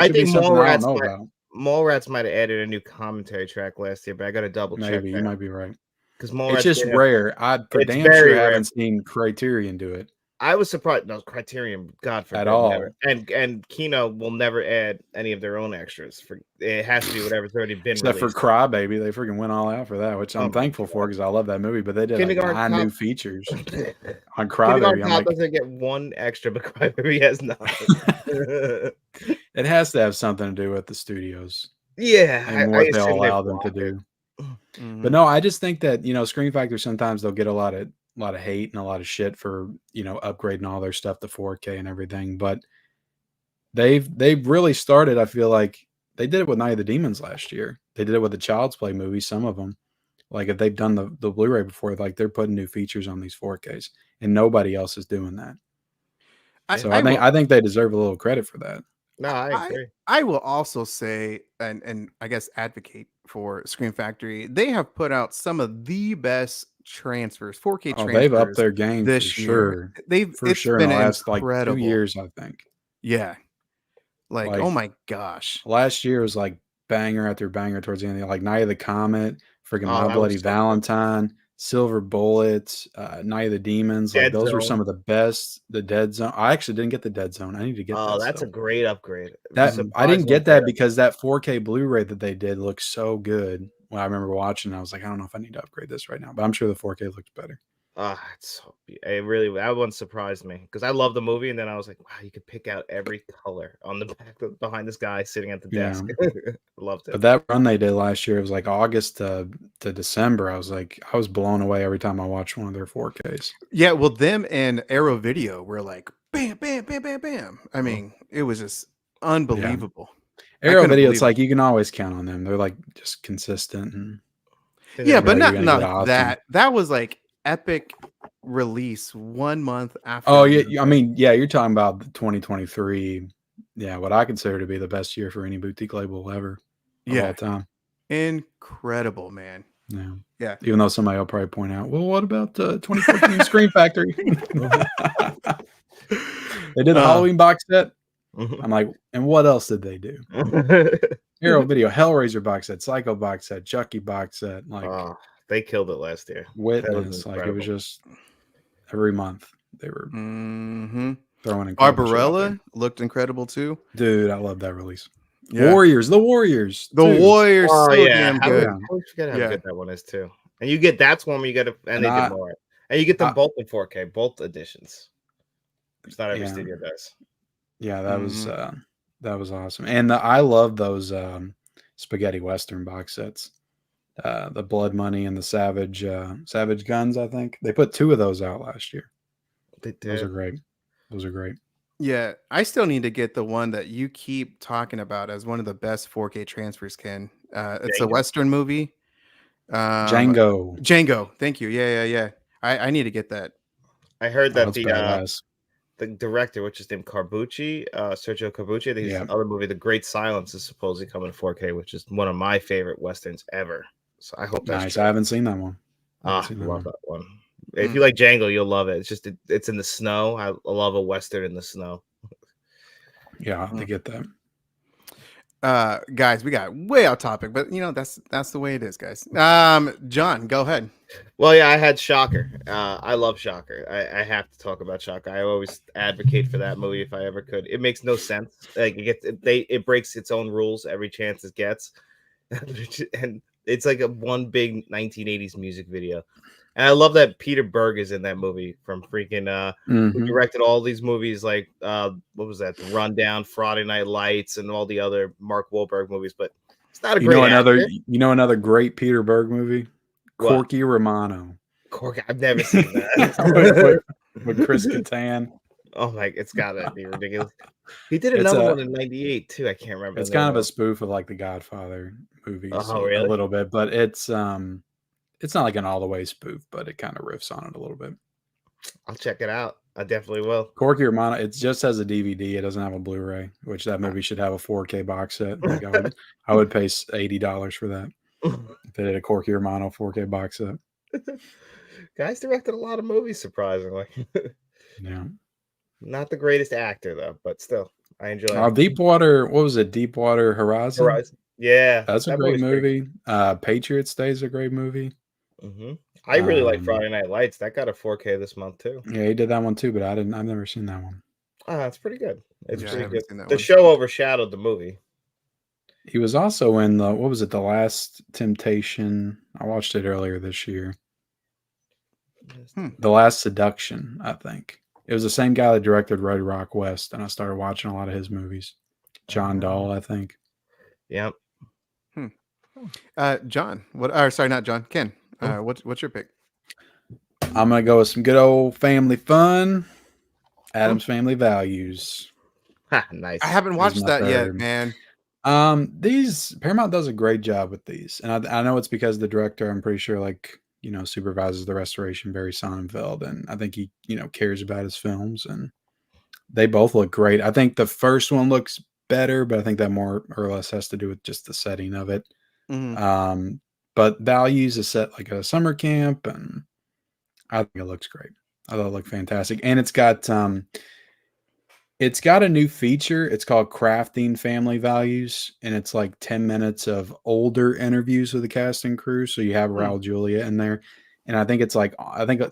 think Mallrats might have added a new commentary track last year, but I got to double check. Maybe you might be right. Because it's just rare. For damn sure I haven't seen Criterion do it. I was surprised. No, Criterion, God forbid, at all. Never. And Kino will never add any of their own extras. It has to be whatever's already been except released. for Crybaby. They freaking went all out for that, which I'm thankful for because I love that movie. But they did like 9 new features on Crybaby. I'm doesn't get one extra, but Crybaby has nothing. It has to have something to do with the studios. Yeah, and what they'll allow them to do. Mm-hmm. But no, I just think that Scream Factory sometimes they'll get a lot of hate and a lot of shit for upgrading all their stuff to 4K and everything. But they've really started. I feel like they did it with Night of the Demons last year. They did it with the Child's Play movie. Some of them, like if they've done the Blu-ray before, like they're putting new features on these 4Ks, and nobody else is doing that. I think they deserve a little credit for that. No, I agree. I will also say, and I guess advocate for Scream Factory. They have put out some of the best transfers, 4K transfers. They've upped their game this year. They've for sure been in the last incredible. 2 years, I think. Yeah, like oh my gosh, last year was like banger after banger towards the end. Like Night of the Comet, freaking My Bloody Valentine, Silver Bullets, Night of the Demons. Like those were some of the best. The Dead Zone. I actually didn't get the Dead Zone. I need to get that. Oh, that's a great upgrade. I didn't get that because that 4K Blu-ray that they did looks so good. When I remember watching, I was like, I don't know if I need to upgrade this right now, but I'm sure the 4K looks better. That one surprised me because I love the movie, and then I was like, wow, you could pick out every color on the behind this guy sitting at the Yeah. desk. Loved it. But that run they did last year, it was like August to December. I was blown away every time I watched one of their 4Ks. Yeah, well, them and Arrow Video were like bam, bam, bam, bam, bam. I mean, it was just unbelievable. Arrow Video, it's like you can always count on them. They're like just consistent and yeah, but not awesome. that. That was like epic release 1 month after. Oh yeah, I mean, yeah, you're talking about the 2023. Yeah, what I consider to be the best year for any boutique label ever of all time. Incredible, man. Yeah. Yeah. Even though somebody will probably point out, well, what about 2014 Scream Factory? They did a Halloween box set. I'm like, and what else did they do? Arrow Video, Hellraiser box set, Psycho box set, Chucky box set. Like, they killed it last year. Witness, like it was just every month they were throwing in. Barbarella looked incredible too. Dude, I love that release. Yeah. Warriors, the Warriors. So yeah. damn good. I forget how good that one is too. And you get that's one where you get and they did more. And you get them both in 4K, both editions. It's not every studio does. Yeah, that was awesome. And I love those spaghetti western box sets. The Blood Money and the Savage Guns, I think. They put 2 of those out last year. They did. Those are great. Yeah, I still need to get the one that you keep talking about as one of the best 4K transfers, Ken. It's a Western movie. Django. Thank you. Yeah. I need to get that. I heard that the director, which is named Carbucci, Sergio Carbucci, I think his other movie, The Great Silence, is supposedly coming to 4K, which is one of my favorite Westerns ever. So I hope that's nice. true. I haven't seen that one. I love that one. If you like Django, you'll love it. It's just it's in the snow. I love a Western in the snow. Yeah, I get that. Guys, we got way off topic, but that's the way it is, guys. John, go ahead. Well, yeah, I had Shocker. I love Shocker. I have to talk about Shocker. I always advocate for that movie if I ever could. It makes no sense. Like it breaks its own rules every chance it gets, and it's like one big 1980s music video. And I love that Peter Berg is in that movie from freaking who directed all these movies like what was that? The Rundown, Friday Night Lights, and all the other Mark Wahlberg movies. But it's not a great actor. Another great Peter Berg movie? Corky Romano. Corky, I've never seen that. with Chris Kattan. Oh my, it's gotta be ridiculous. He did another one in '98 too. I can't remember. It's kind of a spoof of like the Godfather movies, really? a little bit, but it's not like an all the way spoof, but it kind of riffs on it a little bit. I'll check it out. I definitely will. Corky Romano. It just has a DVD. It doesn't have a Blu-ray, which that movie should have a 4K box set. Like I would pay $80 for that. If they did a Corky Romano 4K box set. Guys directed a lot of movies, surprisingly. Yeah. Not the greatest actor though, but still, I enjoy it. Deepwater. What was it? Deepwater Horizon. Yeah, that's a great movie. Patriots Day is a great movie. I really like Friday Night Lights. That got a 4K this month too. Yeah, he did that one too, but I've never seen that one. It's pretty good. It's pretty good. The show overshadowed the movie. He was also in the The Last Temptation. I watched it earlier this year. The Last Seduction, I think. It was the same guy that directed Red Rock West, and I started watching a lot of his movies. John Dahl, I think. Yep. John, not John, Ken. What's your pick? I'm gonna go with some good old family fun. Adam's Family Values. Nice. I haven't watched that yet, man. These Paramount does a great job with these, and I know it's because the director, I'm pretty sure, supervises the restoration, Barry Sonnenfeld, and I think he, cares about his films, and they both look great. I think the first one looks better, but I think that more or less has to do with just the setting of it. But Values is set like a summer camp, and I think it looks great. I thought it looked fantastic, and it's got a new feature. It's called Crafting Family Values, and it's like 10 minutes of older interviews with the cast and crew. So you have Raul Julia in there, and I think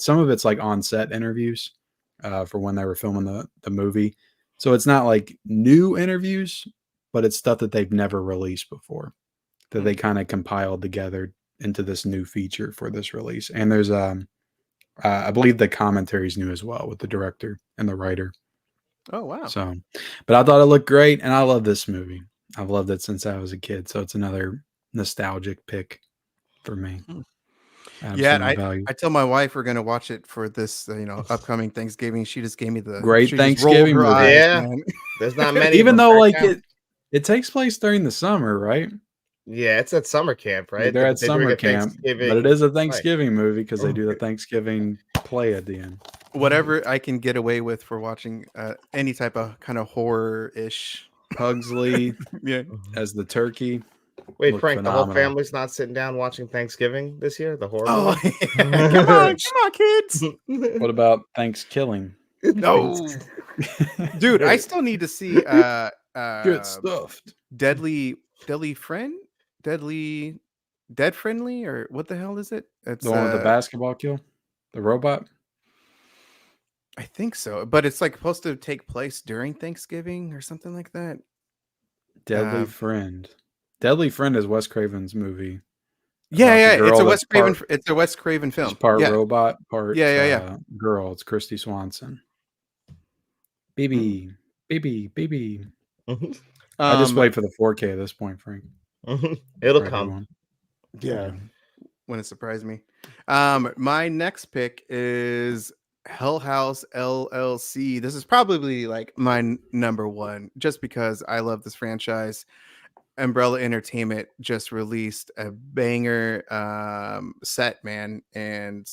some of it's like on-set interviews for when they were filming the movie. So it's not like new interviews, but it's stuff that they've never released before that they kind of compiled together into this new feature for this release. And there's I believe the commentary is new as well with the director and the writer. Oh wow! So, but I thought it looked great, and I love this movie. I've loved it since I was a kid, so it's another nostalgic pick for me. Yeah, Absolute value. I tell my wife we're gonna watch it for this upcoming Thanksgiving. She just gave me Great she just rolled Thanksgiving her movie. eyes, Yeah. man. There's not many. Even of them though right like now. it takes place during the summer, right? Yeah, it's at summer camp, Like right? they're at They're doing summer a camp, but it Thanksgiving is a play. Thanksgiving movie because they do the Thanksgiving play at the end. Whatever I can get away with for watching any type of kind of horror-ish. Pugsley Yeah. as the turkey. Wait, Looked Frank, the whole phenomenal. family's not sitting down watching Thanksgiving this year? The horror Oh, movie? yeah. Come on, kids. What about Thanksgiving? No, dude, I still need to see Get stuffed. Deadly Friend, Dead Friendly, or what the hell is it? It's The one with the basketball kill? The robot? I think so, but it's like supposed to take place during Thanksgiving or something like that. Deadly Friend. Deadly Friend is Wes Craven's movie. Yeah, about yeah, the it's girl a Wes that's Craven. part- It's a Wes Craven film. She's part Yeah, robot, part yeah. girl. It's Christy Swanson. Baby. I just wait for the 4K at this point, Frank. It'll For come. everyone. Yeah, wouldn't surprise me. My next pick is Hell House LLC. This is probably like my number one, just because I love this franchise. Umbrella Entertainment just released a banger set, man, and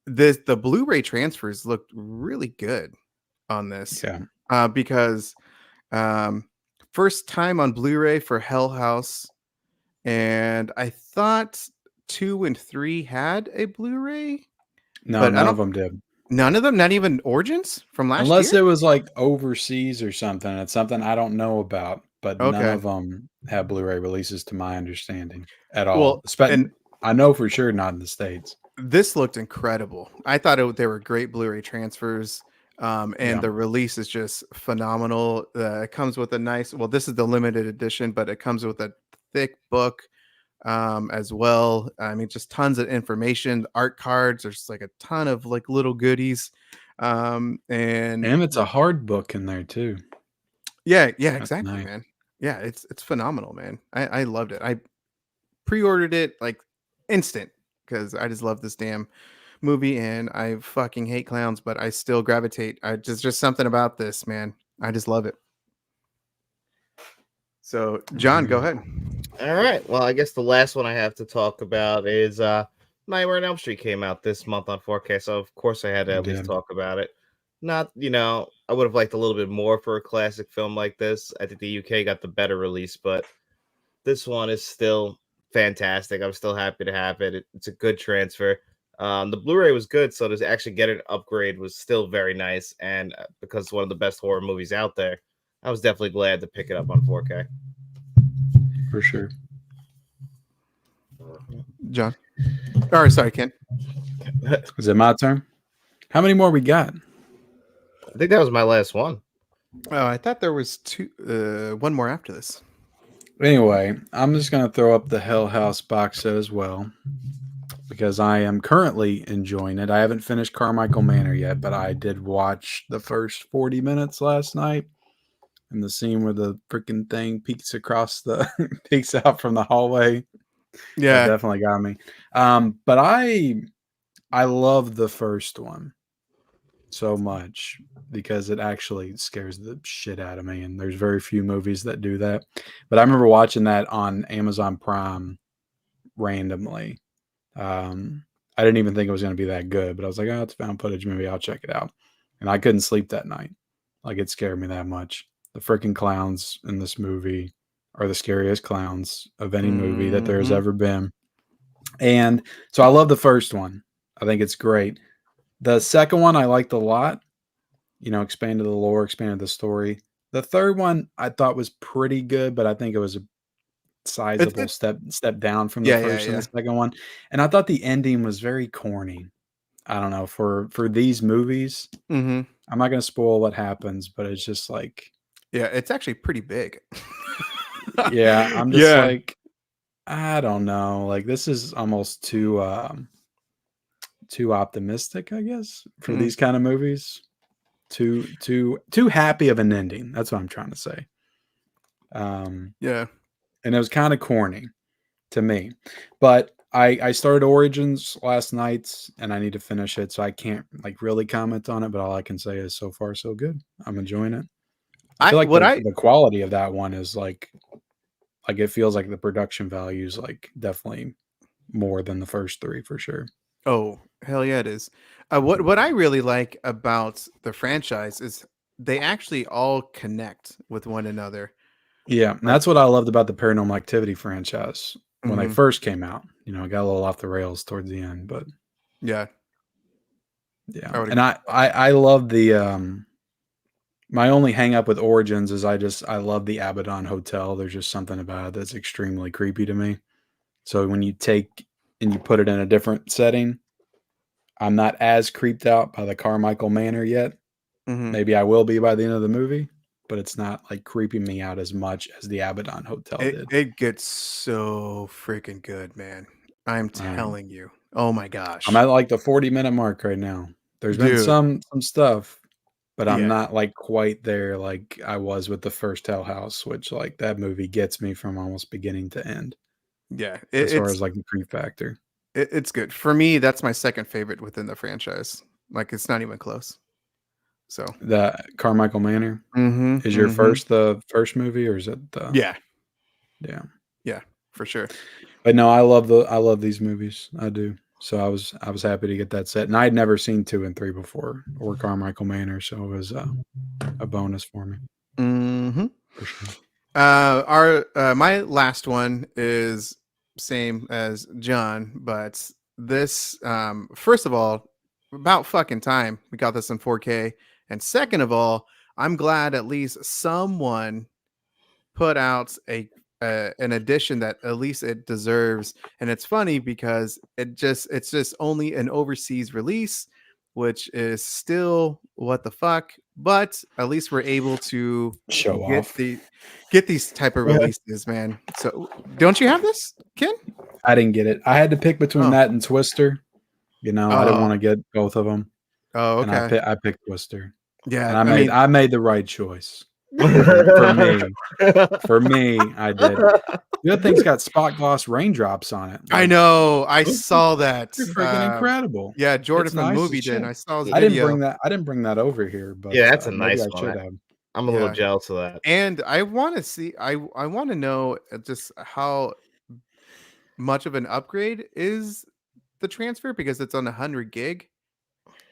the Blu-ray transfers looked really good on this. Yeah. Because first time on Blu-ray for Hell House, and I thought 2 and 3 had a Blu-ray, No, but none of them did. None of them, not even Origins from last Unless year. it was like overseas or something. It's something I don't know about, but none Okay. of them have Blu-ray releases to my understanding at all. Well, and I know for sure not in the States. this looked incredible. I thought they were great Blu-ray transfers. And the release is just phenomenal. It comes with a nice, well, this is the limited edition, but it comes with a thick book as well. I mean, just tons of information, art cards. There's like a ton of like little goodies. And it's a hard book in there too. Yeah, That's exactly, nice. man. Yeah, it's phenomenal, man. I loved it. I pre-ordered it like instant because I just love this damn movie, and I fucking hate clowns, but I still gravitate. Just something about this, man. I just love it. So, John, go ahead. All right. Well, I guess the last one I have to talk about is Nightmare on Elm Street came out this month on 4K, so of course I had to at least talk about it. Not, I would have liked a little bit more for a classic film like this. I think the UK got the better release, but this one is still fantastic. I'm still happy to have it. It's a good transfer. The Blu-ray was good, so to actually get an upgrade was still very nice. And because it's one of the best horror movies out there, I was definitely glad to pick it up on 4K. For sure. John. Or sorry, Ken. Is it my turn? How many more we got? I think that was my last one. Oh, I thought there was one more after this. Anyway, I'm just going to throw up the Hell House box set as well because I am currently enjoying it. I haven't finished Carmichael Manor yet, but I did watch the first 40 minutes last night, and the scene where the freaking thing peeks out from the hallway. Yeah, that definitely got me. But I love the first one so much because it actually scares the shit out of me, and there's very few movies that do that. But I remember watching that on Amazon Prime randomly. I didn't even think it was going to be that good, but I was like, oh, it's found footage movie, I'll check it out. And I couldn't sleep that night. Like, it scared me that much. The freaking clowns in this movie are the scariest clowns of any movie that there has ever been. And so I love the first one. I think it's great. The second one I liked a lot. Expanded the lore, expanded the story. The third one I thought was pretty good, but I think it was a sizable step down from the first and the second one. And I thought the ending was very corny. I don't know, for these movies. I'm not going to spoil what happens, but it's just like, yeah, it's actually pretty big. Yeah, I'm just like, I don't know. Like, this is almost too too optimistic, I guess, for these kind of movies. Too happy of an ending. That's what I'm trying to say. Yeah. And it was kind of corny to me. But I started Origins last night and I need to finish it, so I can't like really comment on it, but all I can say is so far so good. I'm enjoying it. I feel like the quality of that one is like it feels like the production value is like definitely more than the first three for sure. Oh, hell yeah, it is. What I really like about the franchise is they actually all connect with one another. Yeah, and that's what I loved about the Paranormal Activity franchise when they first came out. You know, it got a little off the rails towards the end, but yeah. And I love the my only hang up with Origins is I love the Abaddon Hotel. There's just something about it that's extremely creepy to me. So when you take and you put it in a different setting, I'm not as creeped out by the Carmichael Manor yet. Maybe I will be by the end of the movie, but it's not like creeping me out as much as the Abaddon Hotel did. It gets so freaking good, man. I'm telling you. Oh my gosh. I'm at like the 40-minute mark right now. There's been some stuff, but I'm not like quite there like I was with the first Hell House, which like that movie gets me from almost beginning to end. Yeah. As far as like the creep factor. It's good. For me, that's my second favorite within the franchise. Like it's not even close. So the Carmichael Manor is your the first movie, or is it the yeah, for sure. But no, I love these movies. I do. So I was happy to get that set, and I had never seen 2 and 3 before, or Carmichael Manor, so it was a bonus for me. For sure. My last one is same as John, but this first of all, about fucking time we got this in 4K, and second of all, I'm glad at least someone put out an edition that at least it deserves. And it's funny because it's just only an overseas release, which is still what the fuck, but at least we're able to get these type of releases, man. So don't you have this, Ken? I didn't get it. I had to pick between that and Twister. You know, I didn't want to get both of them. Oh, okay. And I picked Twister. Yeah, and I made the right choice. For me, I did. The other thing's got spot gloss raindrops on it. Like, I know. I saw that. It's freaking incredible. Yeah, Jordan from Movie did. I saw his video. I didn't bring that over here, but yeah, that's a nice one. I'm a little jealous of that. And I want to see. I want to know just how much of an upgrade is the transfer, because it's on 100 gig.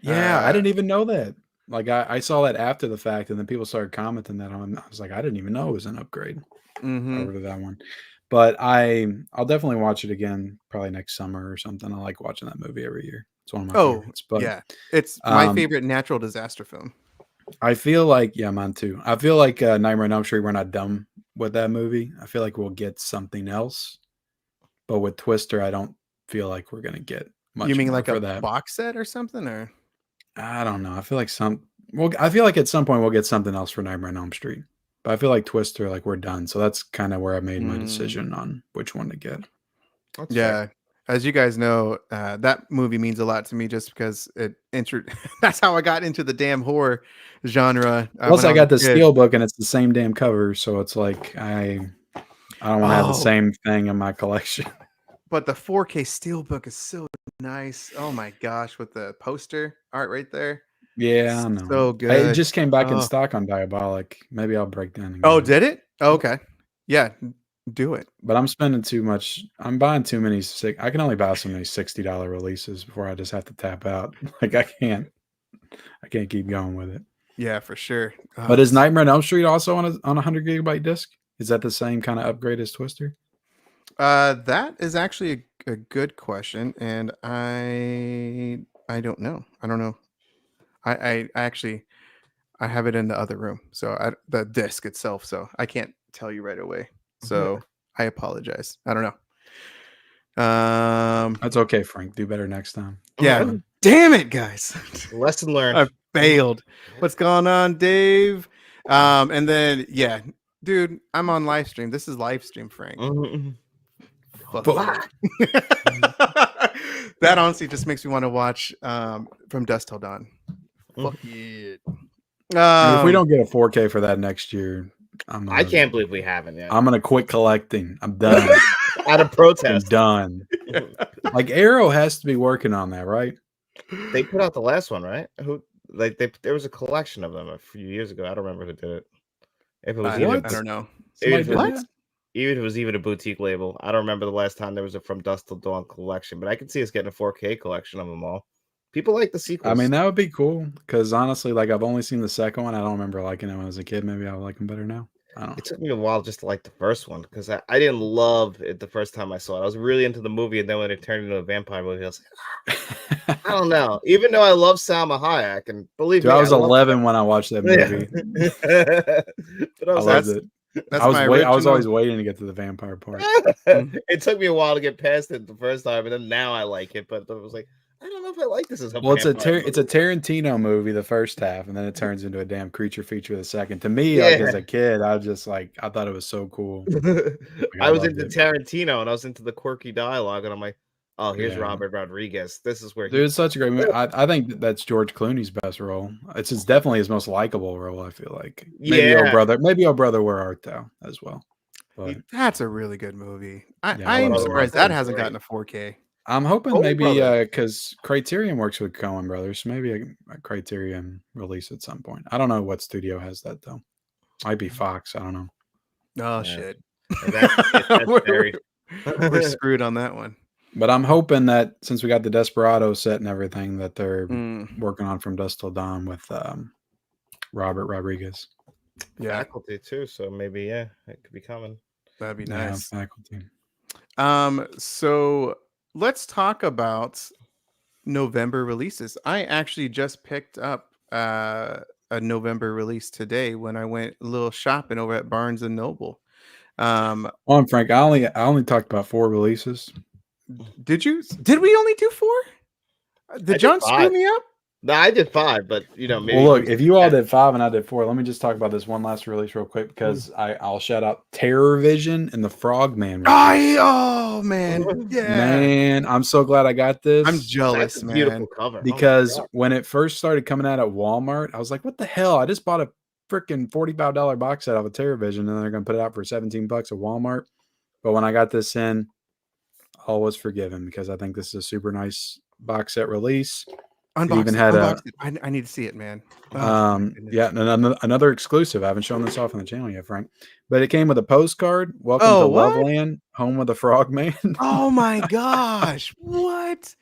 Yeah, I didn't even know that. Like I saw that after the fact, and then people started commenting that on. I was like, I didn't even know it was an upgrade over to that one. But I'll definitely watch it again, probably next summer or something. I like watching that movie every year. It's one of my favorites. But yeah, it's my favorite natural disaster film. I feel like mine too. I feel like Nightmare on Elm Street, we're not done with that movie. I feel like we'll get something else. But with Twister, I don't feel like we're gonna get much. You mean like a that box set or something, or? I don't know. I feel like I feel like at some point we'll get something else for Nightmare on Elm Street. But I feel like Twister, like we're done. So that's kind of where I made my decision on which one to get. That's fair. As you guys know, that movie means a lot to me just because that's how I got into the damn horror genre. Plus, I got the Steelbook and it's the same damn cover, so it's like I don't want to have the same thing in my collection. But the 4K Steelbook is so nice. Oh my gosh, with the poster art right there. Yeah, I know. So good. It just came back in stock on Diabolic. Maybe I'll break down again. Oh, did it? Oh, okay. Yeah, do it. But I'm spending too much. I'm buying too many. I can only buy so many $60 releases before I just have to tap out. Like I can't keep going with it. Yeah, for sure. But is Nightmare on Elm Street also on a 100 gigabyte disc? Is that the same kind of upgrade as Twister? That is actually a good question, and I don't know. I don't know. I actually have it in the other room, so the disc itself, so I can't tell you right away. So I apologize. I don't know. That's okay, Frank. Do better next time. Yeah. Damn it, guys. Lesson learned. I failed. What's going on, Dave? And then dude, I'm on live stream. This is live stream, Frank. That honestly just makes me want to watch From Dusk Till Dawn. Fuck it. I mean, if we don't get a 4K for that next year, I can't believe we haven't yet. I'm gonna quit collecting. I'm done. Out of I'm protest. done. Like Arrow has to be working on that, right? They put out the last one, right? There was a collection of them a few years ago. I don't remember who did it. If it was I don't know. Even if, Somebody did that? even if it was even a boutique label, I don't remember the last time there was a From Dusk Till Dawn collection. But I can see us getting a 4K collection of them all. People like the sequels. I mean, that would be cool because honestly, like I've only seen the second one. I don't remember liking it when I was a kid. Maybe I would like them better now. I don't know. It took me a while just to like the first one because I didn't love it the first time I saw it. I was really into the movie, and then when it turned into a vampire movie, I was like, I don't know. Even though I love Salma Hayek, and believe Dude, me, I was 11 when I watched that movie. But I loved it. I was always waiting to get to the vampire part. It took me a while to get past it the first time, and then now I like it. But I was like, I don't know if I like this as a Well, it's vampire a Tarantino movie the first half, and then it turns into a damn creature feature the second. To me, Yeah. like as a kid, I was just like I thought it was so cool. I was loved into it. Tarantino, and I was into the quirky dialogue, and I'm like, oh, here's Yeah. Robert Rodriguez. This is where Dude, it's such a great movie. I think that's George Clooney's best role. It's definitely his most likable role. I feel like maybe Yeah. Oh Brother, Where Art Thou as well. But That's a really good movie. Yeah, I am love it. surprised that hasn't gotten a 4K. I'm hoping Coen maybe Brothers. because Criterion works with Coen Brothers, so maybe a Criterion release at some point. I don't know what studio has that though. Might be Fox. I don't know. Oh Yeah. shit. And that's very We're screwed on that one. But I'm hoping that since we got the Desperado set and everything, that they're Mm, working on From Dusk Till Dawn with Robert Rodriguez. yeah, faculty too. So maybe it could be coming. that'd be Yeah, nice. faculty. So let's talk about November releases. I actually just picked up a November release today when I went a little shopping over at Barnes and Noble. Well, I'm Frank. I only talked about 4 releases. Did we only do 4? Did John screw me up? No, I did 5, but maybe. Well, look, if you all did 5 and I did 4, let me just talk about this one last release real quick because I'll shout out Terror Vision and the Frogman release. Oh man, yeah, Man, I'm so glad I got this. I'm jealous, That's a man. beautiful cover. Because when it first started coming out at Walmart, I was like, "What the hell? I just bought a freaking $45 box set of a Terror Vision, and they're going to put it out for $17 at Walmart." But when I got this in, all was forgiven because I think this is a super nice box set release. Unbox even it, had unbox it. I need to see it, man. Oh, my goodness. Yeah, another exclusive. I haven't shown this off on the channel yet, Frank. But it came with a postcard. Welcome to what? Loveland, home of the Frogman. Oh my gosh, what?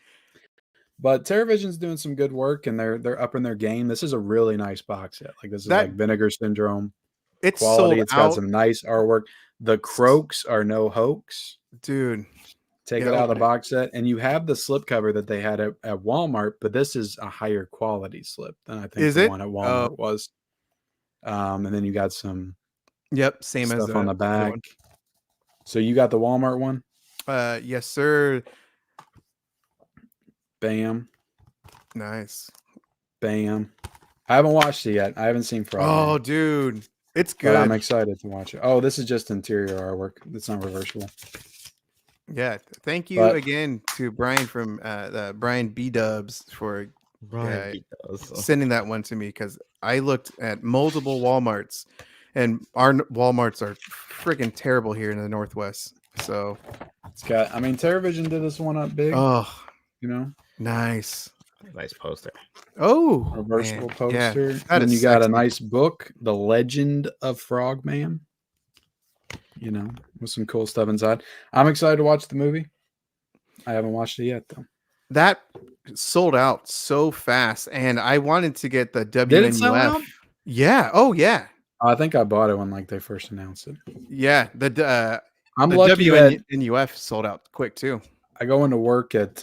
But TerraVision's doing some good work, and they're upping their game. This is a really nice box set. Like this is like Vinegar Syndrome. It's quality. sold It's got out. some nice artwork. The croaks are no hoax, dude. Take it out of the box set, and you have the slipcover that they had at Walmart, but this is a higher quality slip than I think the one at Walmart was. And then you got some same stuff as on the back. So you got the Walmart one? Yes, sir. Bam. Nice. Bam. I haven't watched it yet. I haven't seen Frogman. Oh, dude. It's good. But I'm excited to watch it. Oh, this is just interior artwork. It's not reversible. Yeah. Thank you again to Brian from Brian B Dubs for sending that one to me because I looked at multiple Walmarts and our Walmarts are freaking terrible here in the Northwest. So it's got, I mean, TerraVision did this one up big. Oh, nice poster. Oh, reversible man. poster. Yeah, and then you got a nice book, The Legend of Frogman. With some cool stuff inside. I'm excited to watch the movie. I haven't watched it yet, though. That sold out so fast, and I wanted to get the WNUF. Did it sell out? Yeah. Oh, yeah. I think I bought it when they first announced it. Yeah. I'm the lucky WNUF sold out quick too. I go into work at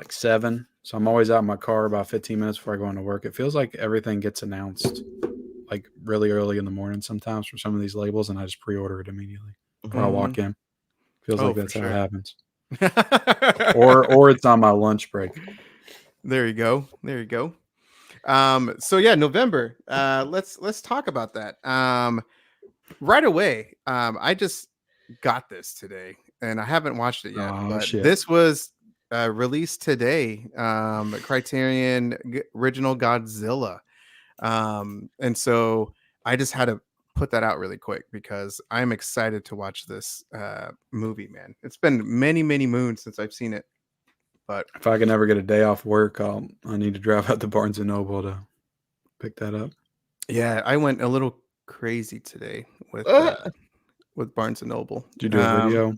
7, so I'm always out in my car about 15 minutes before I go into work. It feels like everything gets announced like really early in the morning sometimes for some of these labels, and I just pre-order it immediately when I walk in. Feels like that's how it happens. or it's on my lunch break. There you go. So yeah, November. Let's talk about that. Right away. I just got this today. and I haven't watched it yet. Oh, But shit. this was released today. Criterion original Godzilla. And so I just had to put that out really quick because I'm excited to watch this movie, man. It's been many moons since I've seen it. But if I can ever get a day off work, I need to drive out to Barnes and Noble to pick that up. Yeah, I went a little crazy today with Barnes and Noble. Did you do a video?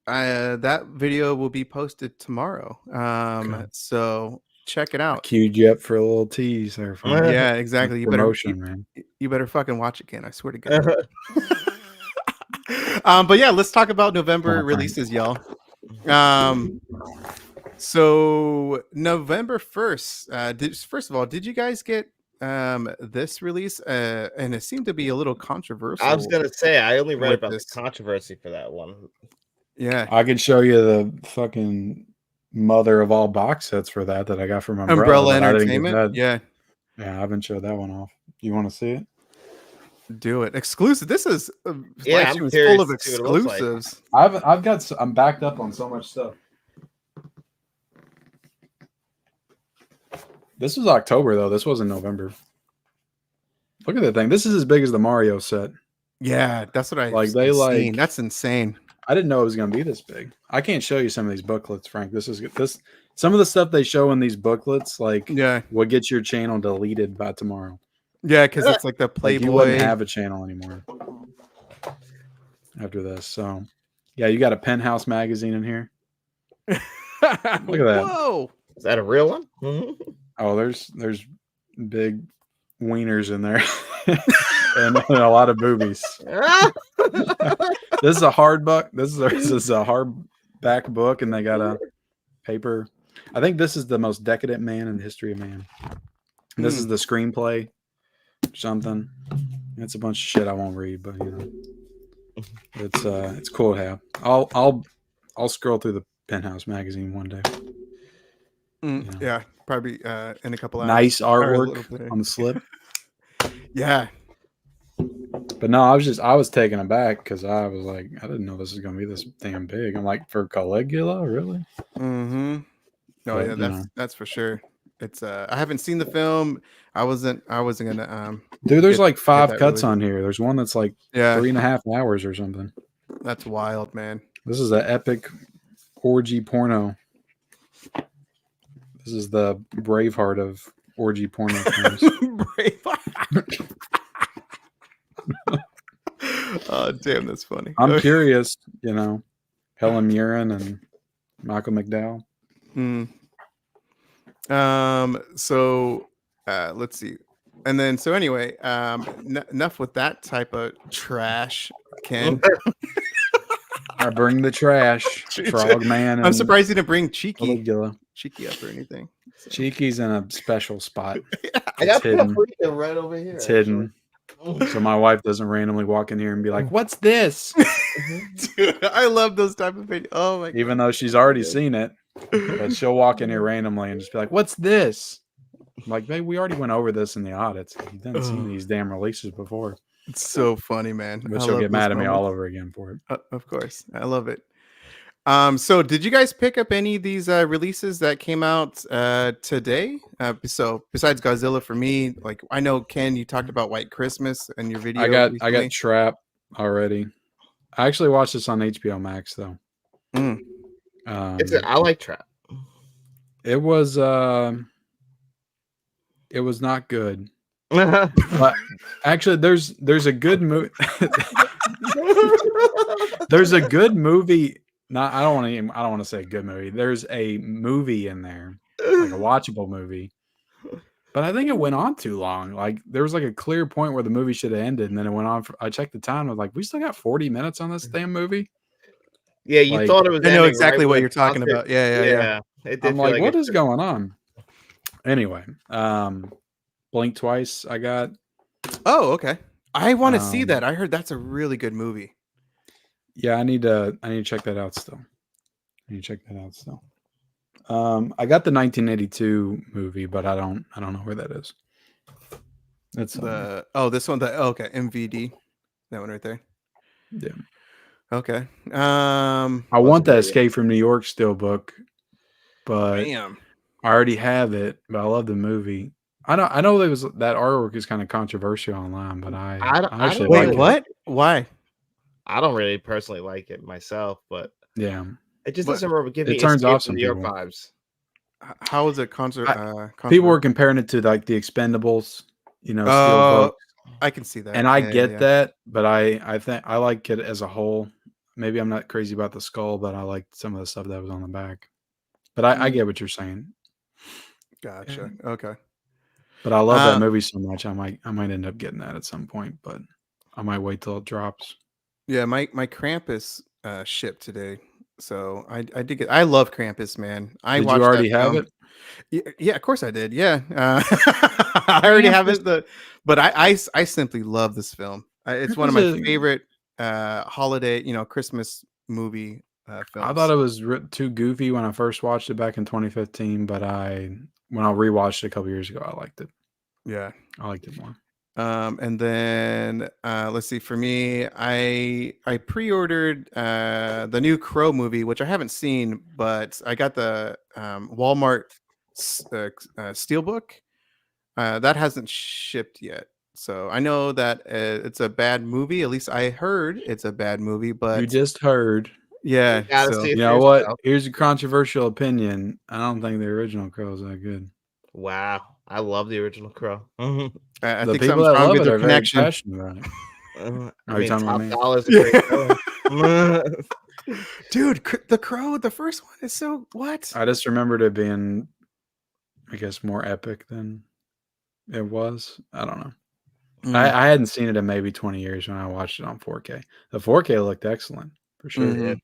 That video will be posted tomorrow. Okay. So check it out. I queued you up for a little tease there. Yeah, exactly. You promotion, man. You better fucking watch it, Ken. I swear to God. But yeah, let's talk about November releases, y'all. So November 1st, first of all, did you guys get this release? And it seemed to be a little controversial. I was gonna say I only read about the controversy for that one. Yeah, I can show you the fucking mother of all box sets for that I got from Umbrella Entertainment. Yeah, I haven't showed that one off. You want to see it? Do it exclusive. This is I'm full of exclusives. Like. I'm backed up on so much stuff. This was October though. This wasn't November. Look at that thing. This is as big as the Mario set. Yeah, that's what I like. That's insane. I didn't know it was going to be this big. I can't show you some of these booklets, Frank. Some of the stuff they show in these booklets, like what gets your channel deleted by tomorrow. Yeah, because it's like the Playboy. Like you wouldn't have a channel anymore after this. So, yeah, you got a Penthouse magazine in here. Look at that. Whoa, is that a real one? Oh, there's big wieners in there and a lot of boobies. This is a hard book. This is a hardback book, and they got a paper. I think this is the most decadent man in the history of man. And this is the screenplay. Something. It's a bunch of shit I won't read, but it's cool to have. I'll scroll through the Penthouse magazine one day. Yeah, probably in a couple hours. Nice artwork on the slip. Yeah. But no, I was taken aback because I was like, I didn't know this was gonna be this damn big. I'm like, for Caligula, really? Mm-hmm. No, but, yeah, that's for sure. It's I haven't seen the film. I wasn't gonna dude, there's like 5 cuts on here. There's one that's like 3.5 hours or something. That's wild, man. This is an epic orgy porno. This is the Braveheart of orgy porno films. Braveheart. Oh damn, that's funny. I'm curious, Helen Mirren and Michael McDowell. So let's see. And then so anyway, enough with that type of trash, Ken. I bring the trash, Frogman. I'm surprised you didn't bring Cheeky up or anything. So. Cheeky's in a special spot. I got hidden right over here. It's hidden. So my wife doesn't randomly walk in here and be like, "What's this?" Dude, I love those type of videos. Oh my god. Even though she's already seen it, but she'll walk in here randomly and just be like, "What's this?" I'm like, babe, we already went over this in the audits. You've done seen these damn releases before. It's so funny, man. But she'll get mad at me all over again for it. Of course. I love it. So did you guys pick up any of these releases that came out today? So besides Godzilla, for me, like I know Ken, you talked about White Christmas in your video. I got Trap already. I actually watched this on HBO Max though. I like Trap. It was not good. But actually there's a good movie. There's a good movie. I don't want to say a good movie. There's a movie in there, like a watchable movie. But I think it went on too long. Like there was like a clear point where the movie should have ended, and then it went on. I checked the time. I was like, we still got 40 minutes on this damn movie. Yeah, you thought it was. I know exactly what you're talking about. Yeah. I'm like, what is going on? Anyway, Blink Twice. I got. Oh, okay. I want to see that. I heard that's a really good movie. Yeah, I need to check that out still. I got the 1982 movie, but I don't know where that is. That's this one. Okay, MVD. That one right there. Yeah. Okay. I want that Escape from New York Steelbook, but Damn. I already have it. But I love the movie. I know there was that artwork is kind of controversial online, but I actually Wait, like it. what? Why? I don't really personally like it myself, but Yeah, it just But doesn't give it me turns Escape off from some New York people. vibes. How is it People were controversial? comparing it to like the Expendables, Oh, Steelbook, I can see that. and I Yeah, get that, but I think I like it as a whole. Maybe I'm not crazy about the skull, but I like some of the stuff that was on the back. But I get what you're saying. Gotcha. And, Okay. but I love that movie so much. I might end up getting that at some point, but I might wait till it drops. Yeah, my Krampus shipped today. So I did get. I love Krampus, man. I Did you watched that already have film. it? Yeah, of course I did. Yeah, I already have it. But I simply love this film. It's one of my favorite holiday, Christmas movie films. I thought it was too goofy when I first watched it back in 2015, but when I rewatched it a couple years ago, I liked it. Yeah, I liked it more. And then let's see. For me, I pre-ordered the new Crow movie, which I haven't seen, but I got the Walmart Steelbook. That hasn't shipped yet, so I know that it's a bad movie. At least I heard it's a bad movie. But You just heard. yeah, You gotta so see it You for know what? yourself. Here's a controversial opinion. I don't think the original Crow is that good. Wow, I love the original Crow. I The think people something's that wrong love with it your are very connection. passionate about it. I Are you mean, talking about Top me? Dollar is a great film. Dude, the Crow, the first one is so what? I just remembered it being, I guess, more epic than it was. I don't know. I hadn't seen it in maybe 20 years when I watched it on 4K. The 4K looked excellent for sure. Mhm.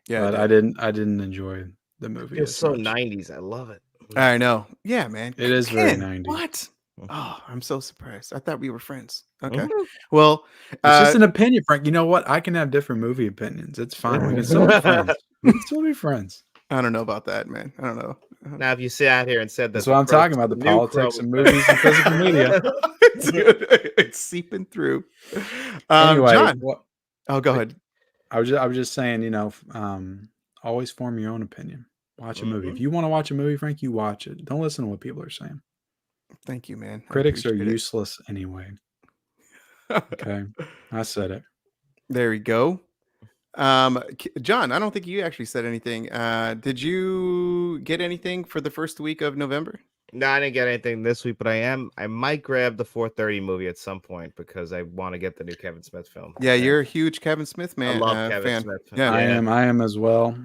Yeah, But I didn't enjoy the movie It's as so much. 90s. I love it. I know. Yeah, man. It is very Again, 90s. what? Oh, I'm so surprised. I thought we were friends. Okay. Mhm. Well, It's just an opinion, Frank. You know what? I can have different movie opinions. It's fine. We can still be friends. We can still be friends. I don't know about that, man. I don't know. Now, if you sat out here and said that That's what I'm talking about, the new Crow politics was of better. movies and physical media. It's seeping through. Anyway, John. Oh, go ahead. I was just saying, always form your own opinion. Watch a movie. If you want to watch a movie, Frank, you watch it. Don't listen to what people are saying. Thank you, man. Critics are useless anyway. Okay. I said it. There we go. John, I don't think you actually said anything. Did you get anything for the first week of November? No, I didn't get anything this week, but I might grab the 4:30 movie at some point because I want to get the new Kevin Smith film. Yeah, you're a huge Kevin Smith man. I love Kevin fan. Smith. Yeah, I am as well.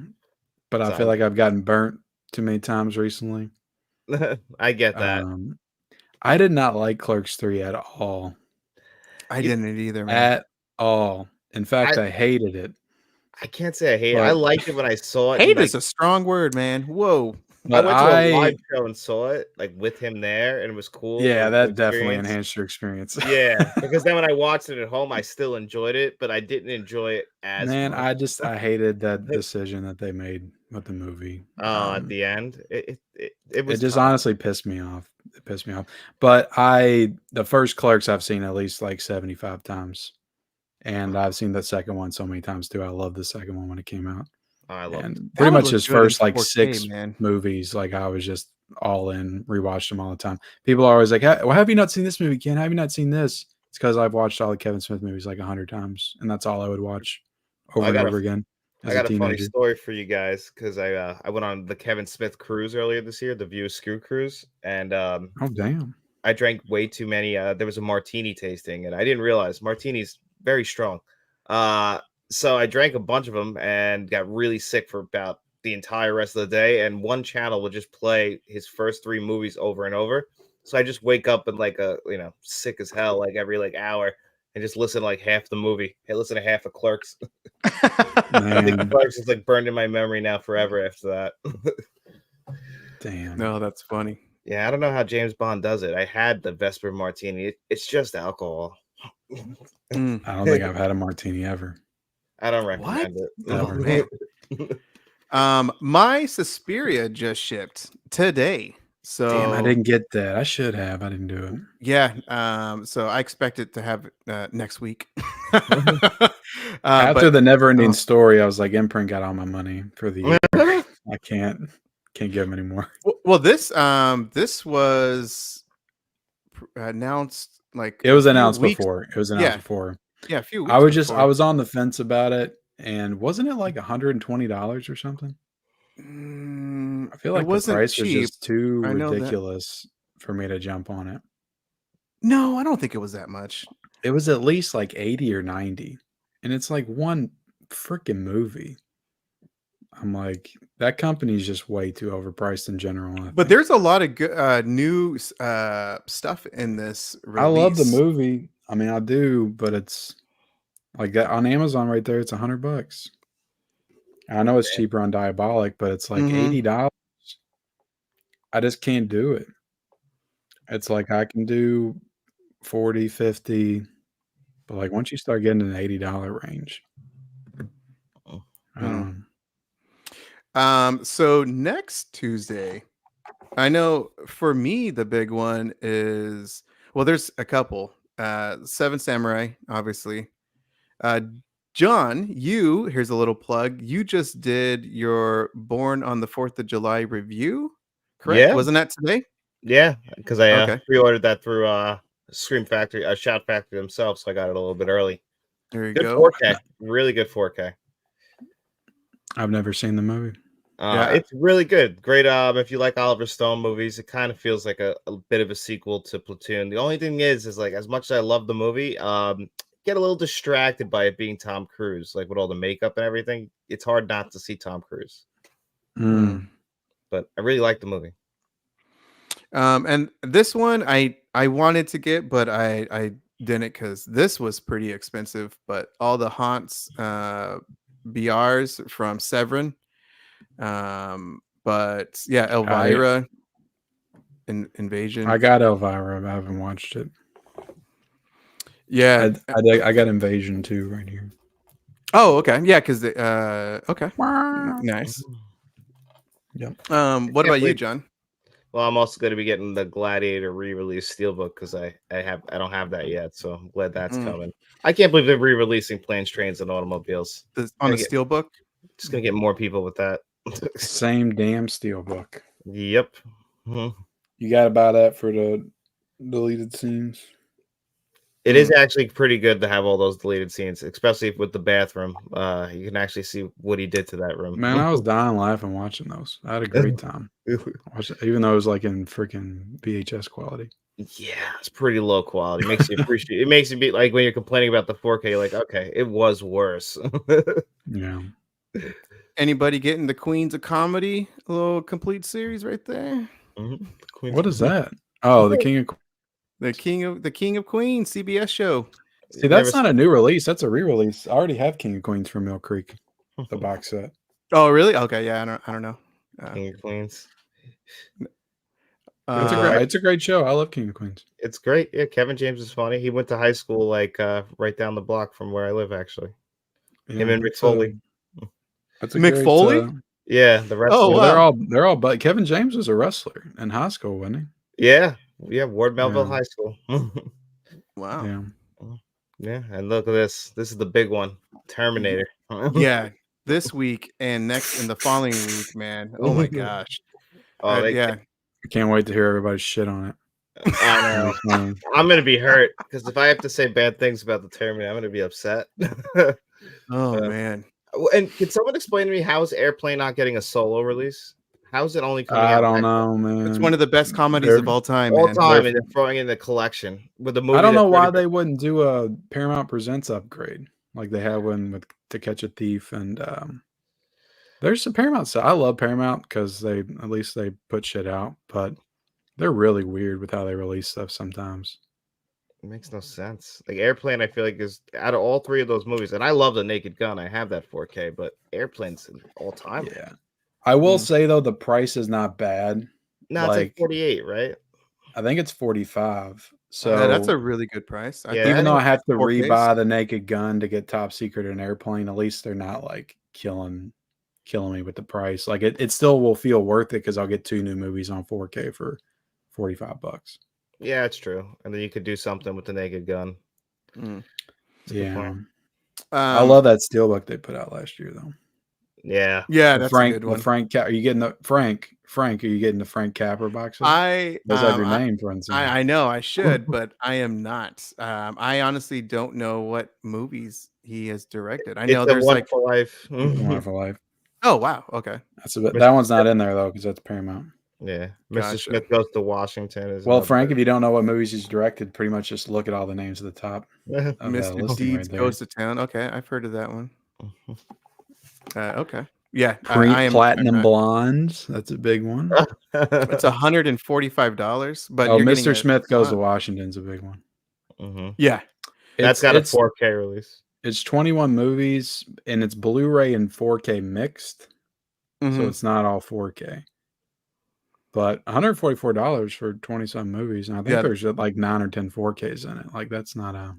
But I So- feel like I've gotten burnt too many times recently. I get that. I did not like Clerks 3 at all. I didn't either, man. At all. In fact, I hated it. I can't say I hate it. I liked it when I saw it. Hate is a strong word, man. Whoa. But I went to a live show and saw it, like with him there, and it was cool. Yeah, It was that an definitely experience. enhanced your experience. Yeah, because then when I watched it at home, I still enjoyed it, but I didn't enjoy it as Man, much. I hated that decision that they made with the movie. At the end, it was. It just tough. honestly pissed me off. It pissed me off. But the first Clerks I've seen at least like 75 times. And I've seen the second one so many times too. I love the second one when it came out. Oh, I love it. Pretty much his first like 4K, 6 man. movies, like I was just all in, rewatched them all the time. People are always like, well, have you not seen this movie, Ken? Have you not seen this? It's because I've watched all the Kevin Smith movies like 100 times, and that's all I would watch over and over again. I got a funny story for you guys because I went on the Kevin Smith cruise earlier this year, the View Screw cruise, and oh damn, I drank way too many. There was a martini tasting, and I didn't realize martini's very strong. So I drank a bunch of them and got really sick for about the entire rest of the day. And one channel would just play his first 3 movies over and over. So I just wake up and sick as hell, like every hour, and just listen to like half the movie. Hey, listen to half of Clerks. I think Clerks is like burned in my memory now forever after that. Damn. No, that's funny. Yeah, I don't know how James Bond does it. I had the Vesper Martini. It's just alcohol. I don't think I've had a martini ever. I don't recommend it. Oh, man. My Suspiria just shipped today. So Damn, I didn't get that. I should have. I didn't do it. yeah, so I expect it to have it next week. After But the never-ending story, I was like, Imprint got all my money for the year. I can't give them anymore. well, this was announced like It a was few announced weeks. before. It was announced Yeah, before. yeah, a few I weeks was I before. was on the fence about it, and wasn't it like $120 or something? I feel It like the wasn't price was cheap. just too I know that. ridiculous for me to jump on it. No, I don't think it was that much. It was at least like 80 or 90, and it's like one freaking movie. I'm like, that company's just way too overpriced in general. But there's a lot of good new stuff in this I love the release. movie. I mean, I do, but it's like that on Amazon right there. It's $100. I know it's cheaper on Diabolic, but it's like $80. I just can't do it. It's like I can do 40, 50, but like once you start getting in the $80 range, I don't know. So next Tuesday, I know for me the big one is, well, there's a couple. Seven Samurai, obviously. John, here's a little plug. You just did your Born on the 4th of July review, correct? Yeah. Wasn't that today? Yeah, because I Okay. pre-ordered that through Scream Factory, Shout Factory themselves, so I got it a little bit early. There you Good go. 4K, really good 4K. I've never seen the movie. Yeah. It's really good. Great. If you like Oliver Stone movies, it kind of feels like a bit of a sequel to Platoon. The only thing is like as much as I love the movie, get a little distracted by it being Tom Cruise, like with all the makeup and everything. It's hard not to see Tom Cruise. But I really like the movie. And this one I wanted to get, but I didn't because this was pretty expensive. But all the haunts BRs from Severin. But yeah, Elvira Invasion. I got Elvira. I haven't watched it. Yeah, I got Invasion too right here. Oh, okay. Yeah, because okay, nice. Yep. What about you, John? Well, I'm also going to be getting the Gladiator re-release steelbook because I don't have that yet, so I'm glad that's coming. I can't believe they're re-releasing Planes, Trains, and Automobiles On a steelbook. Just gonna get more people with that. Same damn steelbook. Yep. You got to buy that for the deleted scenes. It is actually pretty good to have all those deleted scenes, especially with the bathroom. You can actually see what he did to that room. Man, I was dying laughing watching those. I had a great time. Even though it was like in freaking VHS quality. Yeah, it's pretty low quality. It makes you appreciate. It makes you be like when you're complaining about the 4K, you're like, okay, it was worse. Yeah. Anybody getting the Queens of Comedy, a little complete series right there? What is that? Oh, the King of Queens CBS show. See, that's not a new release. That's a re-release. I already have King of Queens from Mill Creek, the box set. Oh, really? Okay, yeah, I don't know. King of Queens. It's a great show. I love King of Queens. It's great. Yeah, Kevin James is funny. He went to high school like right down the block from where I live, actually. Yeah, him and Mick Foley. That's a Mick Foley? Yeah, the wrestler. Oh, wow. They're all. But Kevin James was a wrestler in high school, wasn't he? Yeah, Ward Melville High School. Wow. Yeah, and look at this. This is the big one, Terminator. Yeah, this week and next in the following week, man. Oh my gosh. I can't wait to hear everybody's shit on it. I know. I'm gonna be hurt because if I have to say bad things about the Terminator, I'm gonna be upset. Oh man. And can someone explain to me how is Airplane not getting a solo release? How is it only coming out? I don't know, man. It's one of the best comedies of all time. And they're throwing in the collection with the movie. I don't know why they wouldn't do a Paramount Presents upgrade like they had one with To Catch a Thief and there's some Paramount stuff. I love Paramount because at least they put shit out, but they're really weird with how they release stuff sometimes. It makes no sense. Like Airplane, I feel like is out of all three of those movies, and I love The Naked Gun. I have that 4K, but Airplane's an all time. Yeah, I will say though the price is not bad. No, it's like 48, right? I think it's 45. So that's a really good price. Even though I have to rebuy The Naked Gun to get Top Secret and Airplane, at least they're not like killing killing me with the price. Like it still will feel worth it because I'll get 2 new movies on 4K for $45. Yeah, it's true. And then you could do something with the Naked Gun. Mm. It's a good point. I love that steelbook they put out last year, though. Yeah, that's a good one. The Frank, are you getting the Frank? Are you getting the Frank Capra box set? I does have your name for inside. I know I should, but I am not. I honestly don't know what movies he has directed. I know it's there's One like for Life. One for Life. Oh wow, okay. That's a bit. That one's not in there though because that's Paramount. Yeah, Mr. Gotcha. Smith Goes to Washington is well, Frank. If you don't know what movies he's directed, pretty much just look at all the names at the top. Mr. Deeds Goes to Town. Okay, I've heard of that one. Okay, yeah, I am Platinum Blondes. That's a big one. It's $145, but Mr. Smith Goes to Washington's a big one. Mm-hmm. Yeah, that's got a 4K release. It's 21 movies and it's Blu-ray and 4K mixed, so it's not all 4K. But $144 for 20-some movies, and I think there's like 9 or 10 4Ks in it. Like that's not a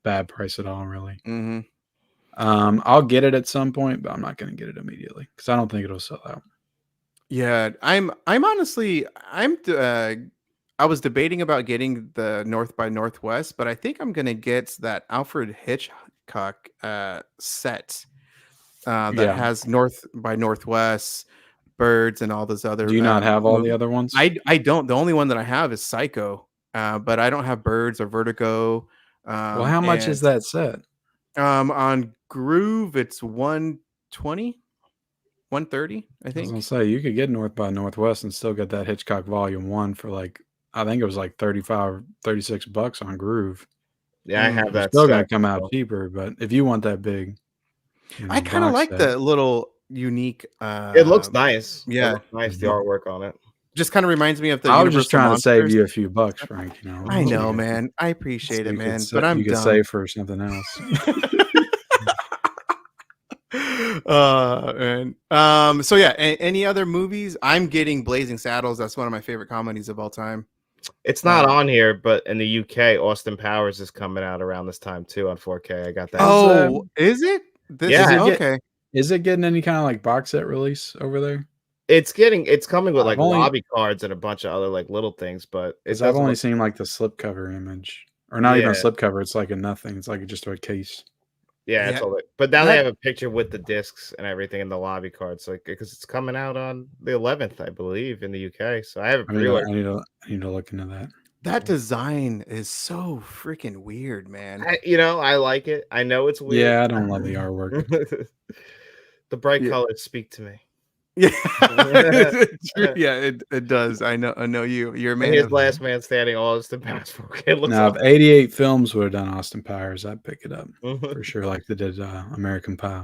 bad price at all, really. Mm-hmm. I'll get it at some point, but I'm not going to get it immediately because I don't think it'll sell out. Yeah, I'm honestly I was debating about getting the North by Northwest, but I think I'm going to get that Alfred Hitchcock set that has North by Northwest, Birds, and all those other. Do you not have all the other ones? I don't. The only one that I have is Psycho, but I don't have Birds or Vertigo. Well, how much is that set? On Groove, it's 120, 130, I think. I was gonna say you could get North by Northwest and still get that Hitchcock Volume 1 for like I think it was like $35, $36 on Groove. Yeah, I have that. It's still gonna come out cheaper, but if you want that big, I kind of like the little unique. It looks nice. Yeah, it looks nice. The artwork on it just kind of reminds me of the. I was just trying to save you a few bucks, Frank. You know, I know, man. I appreciate it, man. But you could save for something else. So yeah, any other movies? I'm getting Blazing Saddles. That's one of my favorite comedies of all time. It's not on here, but in the UK, Austin Powers is coming out around this time too on 4K. I got that. Oh, is it? Okay. Is it getting any kind of like box set release over there? It's coming with like lobby cards and a bunch of other like little things, but I've only seen like the slipcover image, or not even a slipcover. It's like a nothing. It's like just a case. Yeah, it's all. But now they have a picture with the discs and everything in the lobby cards, like because it's coming out on the 11th, I believe, in the UK. So I have a pre-order. I need to look into that. That design is so freaking weird, man. I like it. I know it's weird. Yeah, I don't love the artwork. The bright colors speak to me. Yeah, it does. I know you're a man. His Last Man Standing, Austin Powers. Now, if 88 Films would have done Austin Powers, I'd pick it up for sure, like they did American Pie.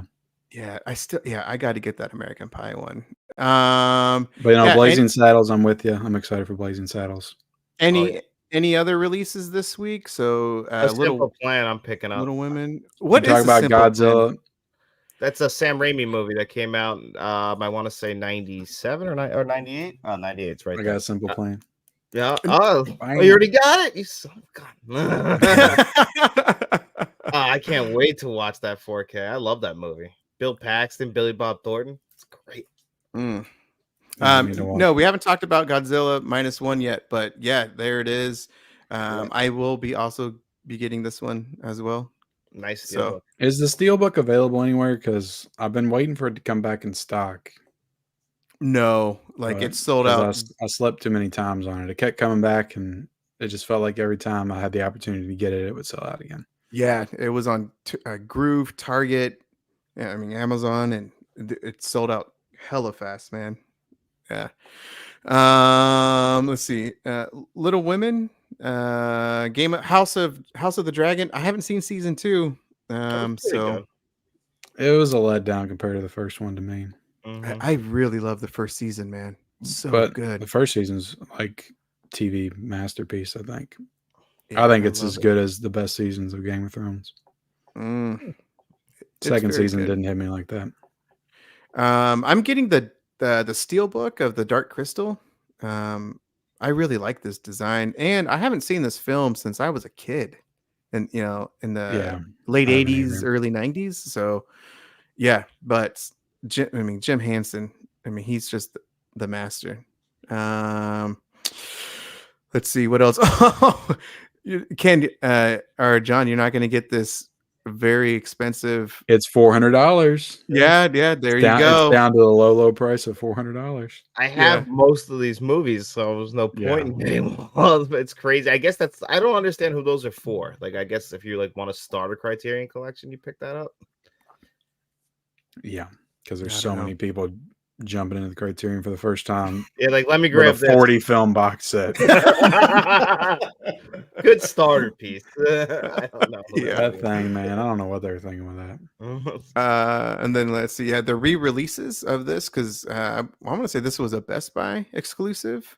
Yeah, I got to get that American Pie one. But Blazing Saddles, I'm with you. I'm excited for Blazing Saddles. Any other releases this week? So, Simple Plan, I'm picking up. Little Women. What you talk about Godzilla? Plan? That's a Sam Raimi movie that came out. I want to say 97 or 98. Oh, 98. It's right. I got a Simple Plan. Yeah. Oh, you already got it. You son of God. I can't wait to watch that 4K. I love that movie. Bill Paxton, Billy Bob Thornton. It's great. No, we haven't talked about Godzilla -1 yet, but yeah, there it is. I will also be getting this one as well. Nice. So, is the Steelbook available anywhere? Because I've been waiting for it to come back in stock. No, it's sold out. I slept too many times on it. It kept coming back, and it just felt like every time I had the opportunity to get it, it would sell out again. Yeah, it was on Groove, Target, Amazon, and it sold out hella fast, man. Yeah. Let's see. Little Women. Game of House of the Dragon. I haven't seen season 2. So it was a letdown compared to the first one to me. I really love the first season, man. Good. The first season's like TV masterpiece, I think. Yeah, I think it's as good as the best seasons of Game of Thrones. Second season didn't hit me like that. I'm getting the Steelbook of the Dark Crystal. I really like this design, and I haven't seen this film since I was a kid, and in the late 80s, early 90s. So, yeah, but Jim Henson. I mean, he's just the master. Let's see what else. Ken or John, you're not going to get this very expensive. It's $400. Yeah. There you go. It's down to the low price of $400. I have most of these movies, so there's no point in getting one. But it's crazy. I guess I don't understand who those are for. Like, I guess if you like want to start a Criterion collection, you pick that up. Yeah, because there's so many people jumping into the Criterion for the first time. Yeah, like let me grab a 40 film box set. Good starter piece. I don't know. That thing, man. I don't know what they're thinking with that. And then let's see. Yeah, the re-releases of this, because I want to say this was a Best Buy exclusive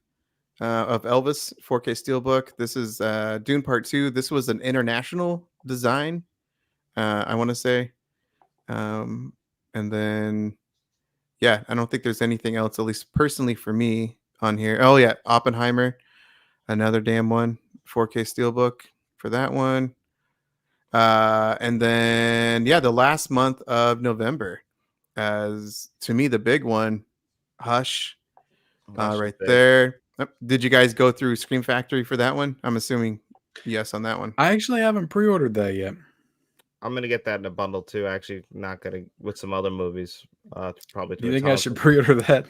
of Elvis 4K Steelbook. This is Dune Part 2. This was an international design, I want to say. And then, yeah, I don't think there's anything else, at least personally for me, on here. Oh, yeah, Oppenheimer, another damn one, 4K Steelbook for that one. And then, yeah, the last month of November, as to me, the big one, Hush, right there. Did you guys go through Scream Factory for that one? I'm assuming yes on that one. I actually haven't pre-ordered that yet. I'm gonna get that in a bundle too. Actually, not gonna with some other movies. Probably. You think I should pre-order that?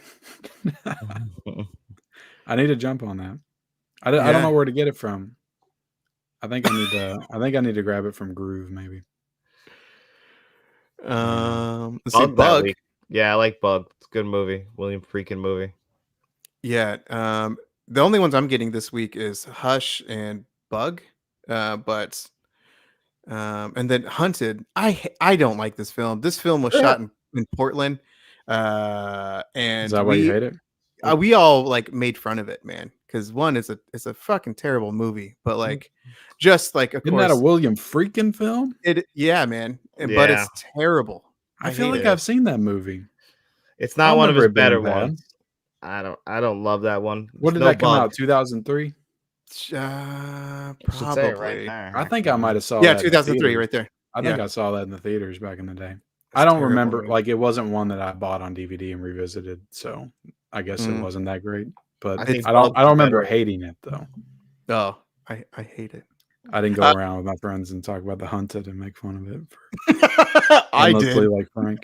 I need to jump on that. I don't know where to get it from. I think I need to grab it from Groove, maybe. Let's see, Bug. Yeah, I like Bug. It's a good movie. William freaking movie. Yeah. The only ones I'm getting this week is Hush and Bug, but. And then Hunted. I don't like this film. This film was shot in Portland. And is that why you hate it? We all like made fun of it, man. Because one is it's a fucking terrible movie, but like just like isn't that a William freaking film? Yeah, man. But it's terrible. I feel like I've seen that movie. It's not one of his better ones. I don't love that one. When did that come out? 2003. Probably. Right there. I think I might have saw. Yeah, 2003, right there. I think I saw that in the theaters back in the day. I don't remember. Like, it wasn't one that I bought on DVD and revisited, so I guess it wasn't that great. But I don't remember hating it though. Oh, I hate it. I didn't go around with my friends and talk about The Hunted and make fun of it. I did, like Frank.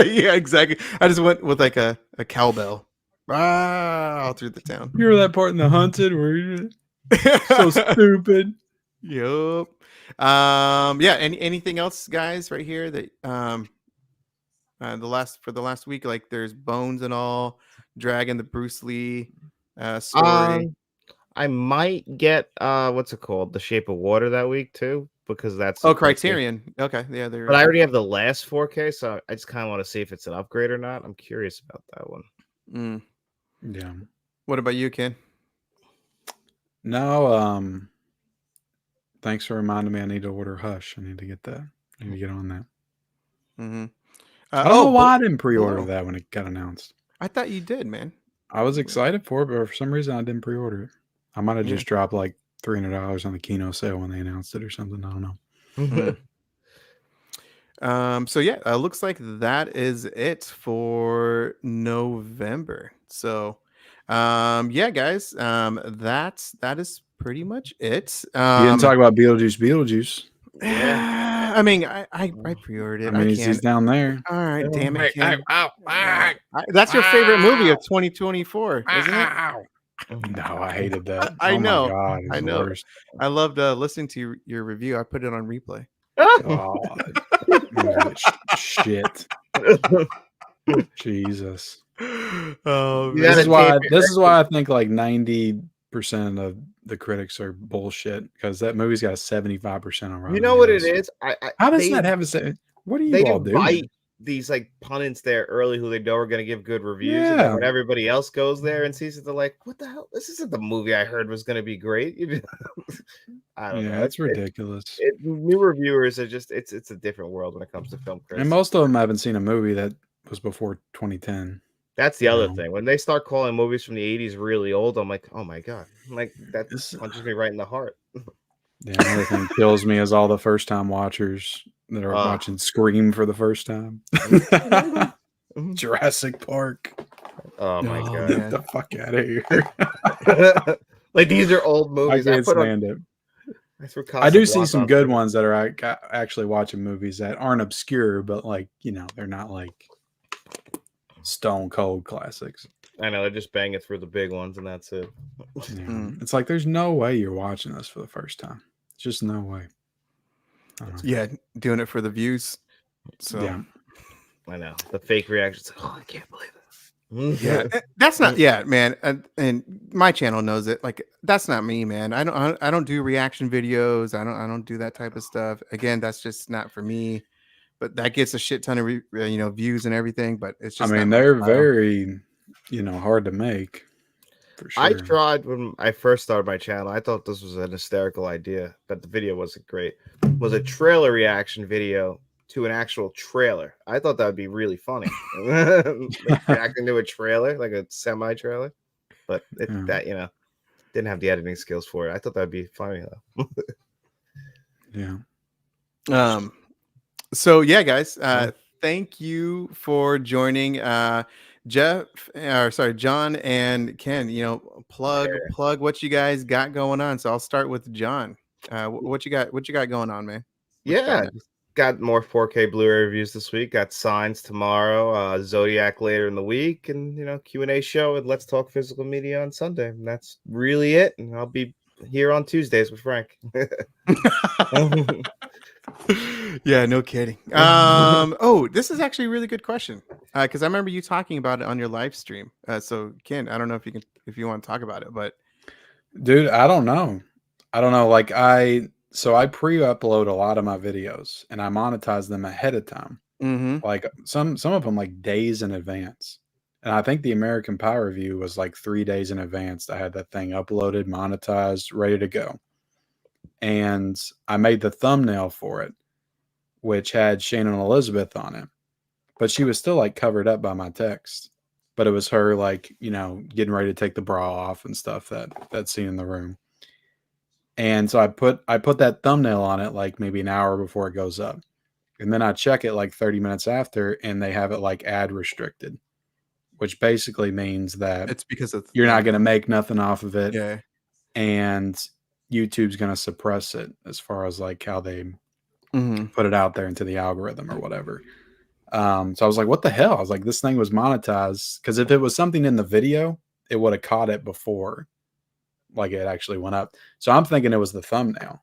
Yeah, exactly. I just went with like a cowbell all through the town. You remember that part in The Hunted where you so stupid? Yup. Yeah. Anything else, guys? Right here that the last week, like there's Bones and all, Dragon, the Bruce Lee story. I might get what's it called, The Shape of Water that week too, because that's Criterion. Okay, yeah, but I already have the last 4K, so I just kind of want to see if it's an upgrade or not. I'm curious about that one. Yeah. What about you, Ken? No, thanks for reminding me. I need to order Hush. I need to get that. I need to get on that. I don't know why I didn't pre-order that when it got announced. I thought you did, man. I was excited for it, but for some reason I didn't pre-order it. I might have just dropped like $300 on the Kino sale when they announced it or something. I don't know. So yeah, looks like that is it for November. So yeah, guys, that is pretty much it. You didn't talk about Beetlejuice. Yeah. I mean, I pre-ordered it. I mean, he's down there. All right, damn it, Ken. That's your favorite movie of 2024, isn't it? No, I hated that. I know. My God, I know. Worst. I loved listening to your review. I put it on replay. God. Shit. Jesus. Oh, this is why I think like 90% of the critics are bullshit, because that movie's got a 75% on Rotten. You know what it is? How does that have a? What do you all do? These like pundits there early who they know are going to give good reviews, and then when everybody else goes there and sees it, they're like, "What the hell? This isn't the movie I heard was going to be great." I don't know. That's ridiculous. New reviewers are just it's a different world when it comes to film critics. And most of them haven't seen a movie that was before 2010. That's the other thing. When they start calling movies from the 80s really old, I'm like, oh my God. I'm like, that punches me right in the heart. Yeah, another thing kills me is all the first time watchers that are watching Scream for the first time. Jurassic Park. Oh my Oh, god. Get man. the fuck out of here. Like these are old I movies. can't stand it. I do see some good ones that are actually watching movies that aren't obscure, but like, you know, they're not like stone cold classics. I know, they're just banging through the big ones and that's it. Yeah. It's like there's no way you're watching this for the first time. It's just no way. Yeah, doing it for the views. So yeah. I know. The fake reactions. Oh, I can't believe it. yeah, that's not man. And my channel knows it. Like that's not me, man. I don't do reaction videos. I don't do that type of stuff. Again, that's just not for me. But that gets a shit ton of views and everything. But it's just. I mean, not my they're style. very, hard to make. For sure. I tried when I first started my channel. I thought this was an hysterical idea, but the video wasn't great. It was a trailer reaction video to an actual trailer. I thought that would be really funny. Like reacting to a trailer, like a semi-trailer. But that, didn't have the editing skills for it. I thought that'd be funny though. Yeah. So yeah, guys, thank you for joining. John and Ken, plug what you guys got going on. So I'll start with John. What you got going on, man? Got more 4K Blu-ray reviews this week. Got Signs tomorrow, Zodiac later in the week, and Q&A show and Let's Talk Physical Media on Sunday. And that's really it. And I'll be here on Tuesdays with Frank. Yeah, no kidding. Oh, this is actually a really good question. Because I remember you talking about it on your live stream. So Ken, I don't know if you want to talk about it, but dude, I don't know. Like I pre-upload a lot of my videos and I monetize them ahead of time. Like some of them like days in advance. And I think the American Pie review was like 3 days in advance. I had that thing uploaded, monetized, ready to go. And I made the thumbnail for it, which had Shannon Elizabeth on it. But she was still like covered up by my text. But it was her like, getting ready to take the bra off and stuff, that scene in the room. And so I put that thumbnail on it like maybe an hour before it goes up. And then I check it like 30 minutes after and they have it like ad restricted, which basically means that it's because of you're not going to make nothing off of it. Yeah. And YouTube's going to suppress it as far as like how they put it out there into the algorithm or whatever. So I was like, what the hell? I was like, this thing was monetized. Because if it was something in the video, it would have caught it before like it actually went up. So I'm thinking it was the thumbnail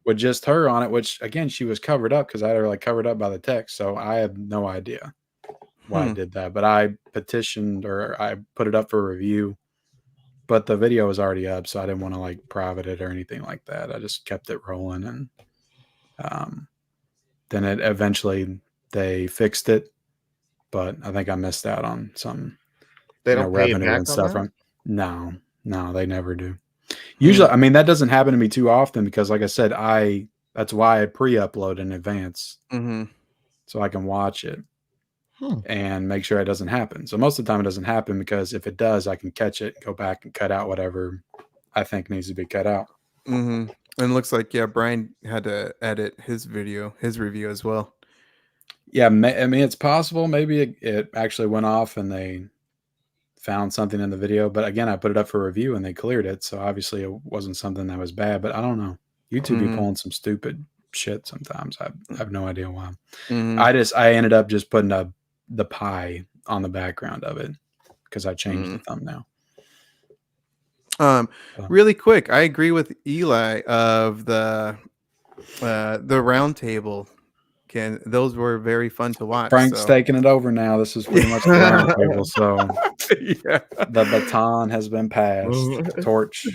with just her on it, which again, she was covered up because I had her like covered up by the text. So I have no idea why I did that. But I petitioned or I put it up for review. But the video was already up, so I didn't want to like private it or anything like that. I just kept it rolling, and then it eventually they fixed it, but I think I missed out on some revenue and stuff. No, they never do. Usually, I mean that doesn't happen to me too often because, like I said, that's why I pre-upload in advance so I can watch it. And make sure it doesn't happen. So most of the time it doesn't happen because if it does, I can catch it, go back and cut out whatever I think needs to be cut out. And it looks like, Brian had to edit his review as well. Yeah, I mean, it's possible. Maybe it actually went off and they found something in the video. But again, I put it up for review and they cleared it. So obviously it wasn't something that was bad. But I don't know. YouTube be pulling some stupid shit sometimes. I have no idea why. I ended up just putting the pie on the background of it because I changed the thumbnail. Really quick, I agree with Eli of the round table. Ken, those were very fun to watch. Frank's taking it over now. This is pretty much the round table. So the baton has been passed. The torch.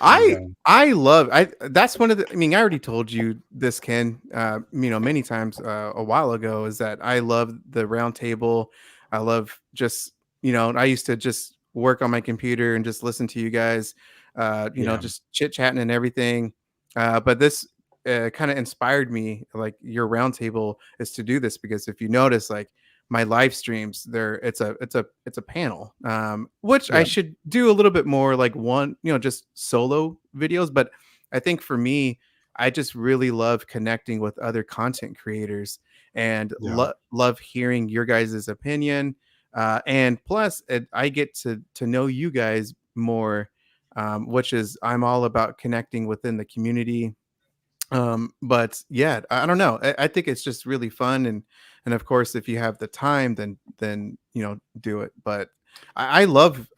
That's one of the, I already told you this, Ken, many times a while ago, is that I love the round table. I love just, I used to just work on my computer and just listen to you guys, just chit chatting and everything. But this kind of inspired me, like your round table is to do this, because if you notice, like my live streams there, it's a panel, which I should do a little bit more like one, just solo videos. But I think for me, I just really love connecting with other content creators. and Yeah. love hearing your guys' opinion. And plus, I get to know you guys more, which is I'm all about connecting within the community. But yeah, I don't know. I think it's just really fun, and of course, if you have the time, then do it. But I love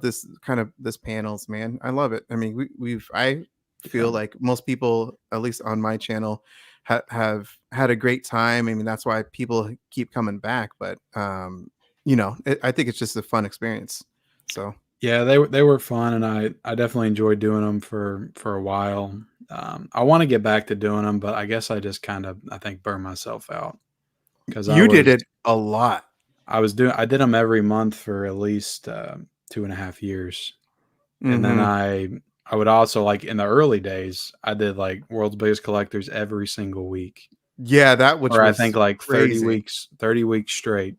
this kind of this panels, man. I love it. I mean, I feel Yeah. like most people, at least on my channel, have had a great time. I mean, that's why people keep coming back. But I think it's just a fun experience. So Yeah, they were fun, and I definitely enjoyed doing them for a while. I want to get back to doing them, but I guess I just kind of I think burned myself out because you did it a lot. I did them every month for at least 2.5 years, and then Mm-hmm. I would also like in the early days I did like World's Biggest Collectors every single week, Yeah, that which or I think was like crazy. 30 weeks straight.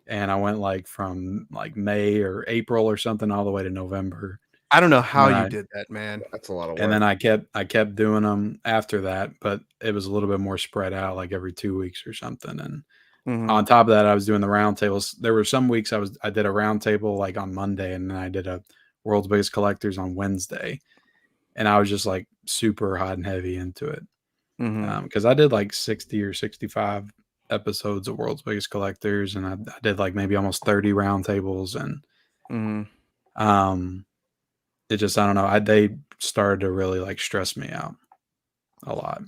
And I went like from like May or April or something all the way to November. I don't know And how then you I did that, man. That's a lot of and work. then I kept doing them after that, but it was a little bit more spread out, like every 2 weeks or something. And Mm-hmm. on top of that, I was doing the round tables. There were some weeks I did a round table like on Monday, and then I did a World's Biggest Collectors on Wednesday. And I was just like super hot and heavy into it. Mm-hmm. Because I did like 60 or 65 episodes of World's Biggest Collectors, and I did like maybe almost 30 round tables, and Mm-hmm. um, it just I don't know. They started to really like stress me out a lot,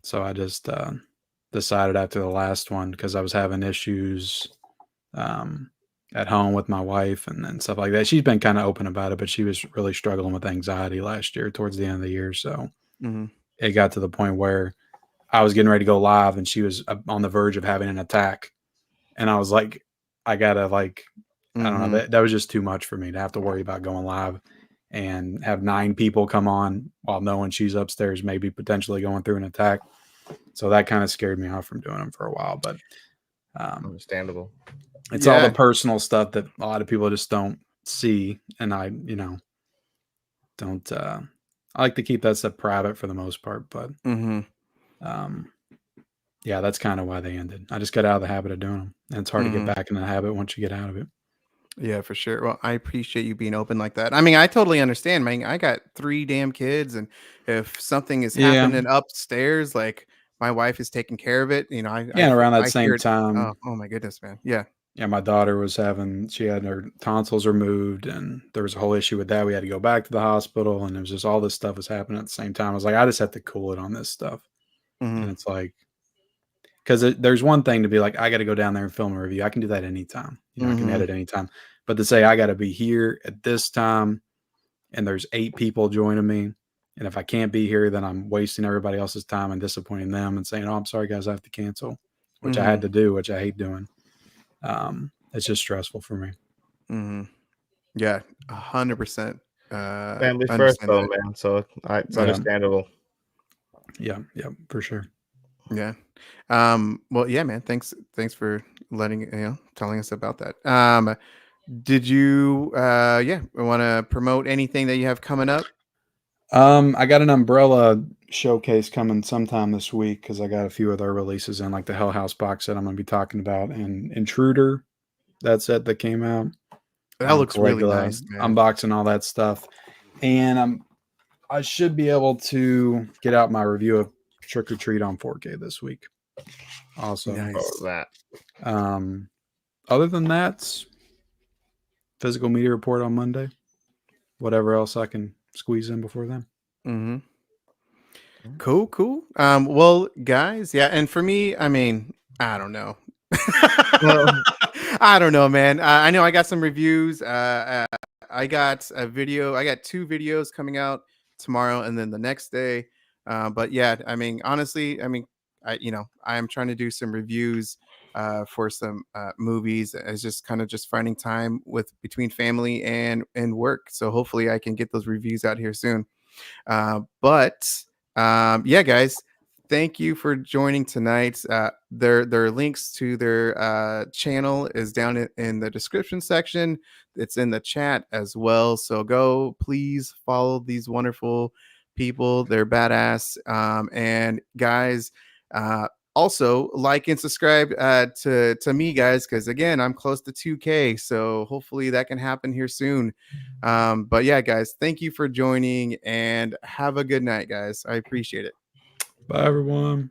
so I just decided after the last one because I was having issues um, at home with my wife and stuff like that. She's been kind of open about it, but she was really struggling with anxiety last year towards the end of the year, so Mm-hmm. it got to the point where I was getting ready to go live and she was on the verge of having an attack. And I was like, I gotta like, I don't know, Mm-hmm. that was just too much for me to have to worry about going live and have 9 people come on while knowing she's upstairs, maybe potentially going through an attack. So that kind of scared me off from doing them for a while. But Understandable. it's all the Yeah. personal stuff that a lot of people just don't see. And I, don't, I like to keep that stuff private for the most part. But Mm-hmm. um, yeah, that's kind of why they ended. I just got out of the habit of doing them, and it's hard to get Mm-hmm. back in the habit once you get out of it. Yeah, for sure. Well, I appreciate you being open like that. I mean, I totally understand, man. I got 3 damn kids, and if something is Yeah, happening upstairs, like my wife is taking care of it. yeah. And around that I hear same it. Oh, time, oh my goodness, man. Yeah. yeah, my daughter she had her tonsils removed, and there was a whole issue with that. We had to go back to the hospital, and it was just all this stuff was happening at the same time. I was like, I just have to cool it on this stuff, Mm-hmm. and it's like because there's one thing to be like, I got to go down there and film a review. I can do that anytime. I can Mm-hmm. edit anytime. But to say I got to be here at this time and there's 8 people joining me, and if I can't be here, then I'm wasting everybody else's time and disappointing them and saying, "Oh, I'm sorry, guys, I have to cancel," which I Mm-hmm. had to do, which I hate doing. It's just stressful for me. Mm-hmm. Yeah, 100%. Family first, Understand though, that. man. So it's Yeah, understandable. yeah, yeah, for sure. Yeah. Well, yeah, man. Thanks for telling us about that. Did you want to promote anything that you have coming up? I got an umbrella showcase coming sometime this week because I got a few other releases in, like the Hell House box set I'm going to be talking about, and Intruder, that set that came out. That looks really Caligula nice, man. unboxing all that stuff, and I should be able to get out my review of Trick or Treat on 4K this week. Also, Nice. That other than that, physical media report on Monday. Whatever else I can squeeze in before then. Mm-hmm. Cool, cool. Well, guys, yeah, and for me, I mean, I don't know. well, I don't know, man. I know I got some reviews. I got a video. I got 2 videos coming out tomorrow and then the next day. But yeah, I mean, honestly, I mean, I am trying to do some reviews for some movies. It's just kind of just finding time with between family and work. So hopefully I can get those reviews out here soon. But yeah, guys, thank you for joining tonight. Their links to their channel is down in the description section. It's in the chat as well. So go, please follow these wonderful people. They're badass. And guys, Also, like and subscribe to me, guys, because again, I'm close to 2K, so hopefully that can happen here soon. But yeah, guys, thank you for joining, and have a good night, guys. I appreciate it. Bye, everyone.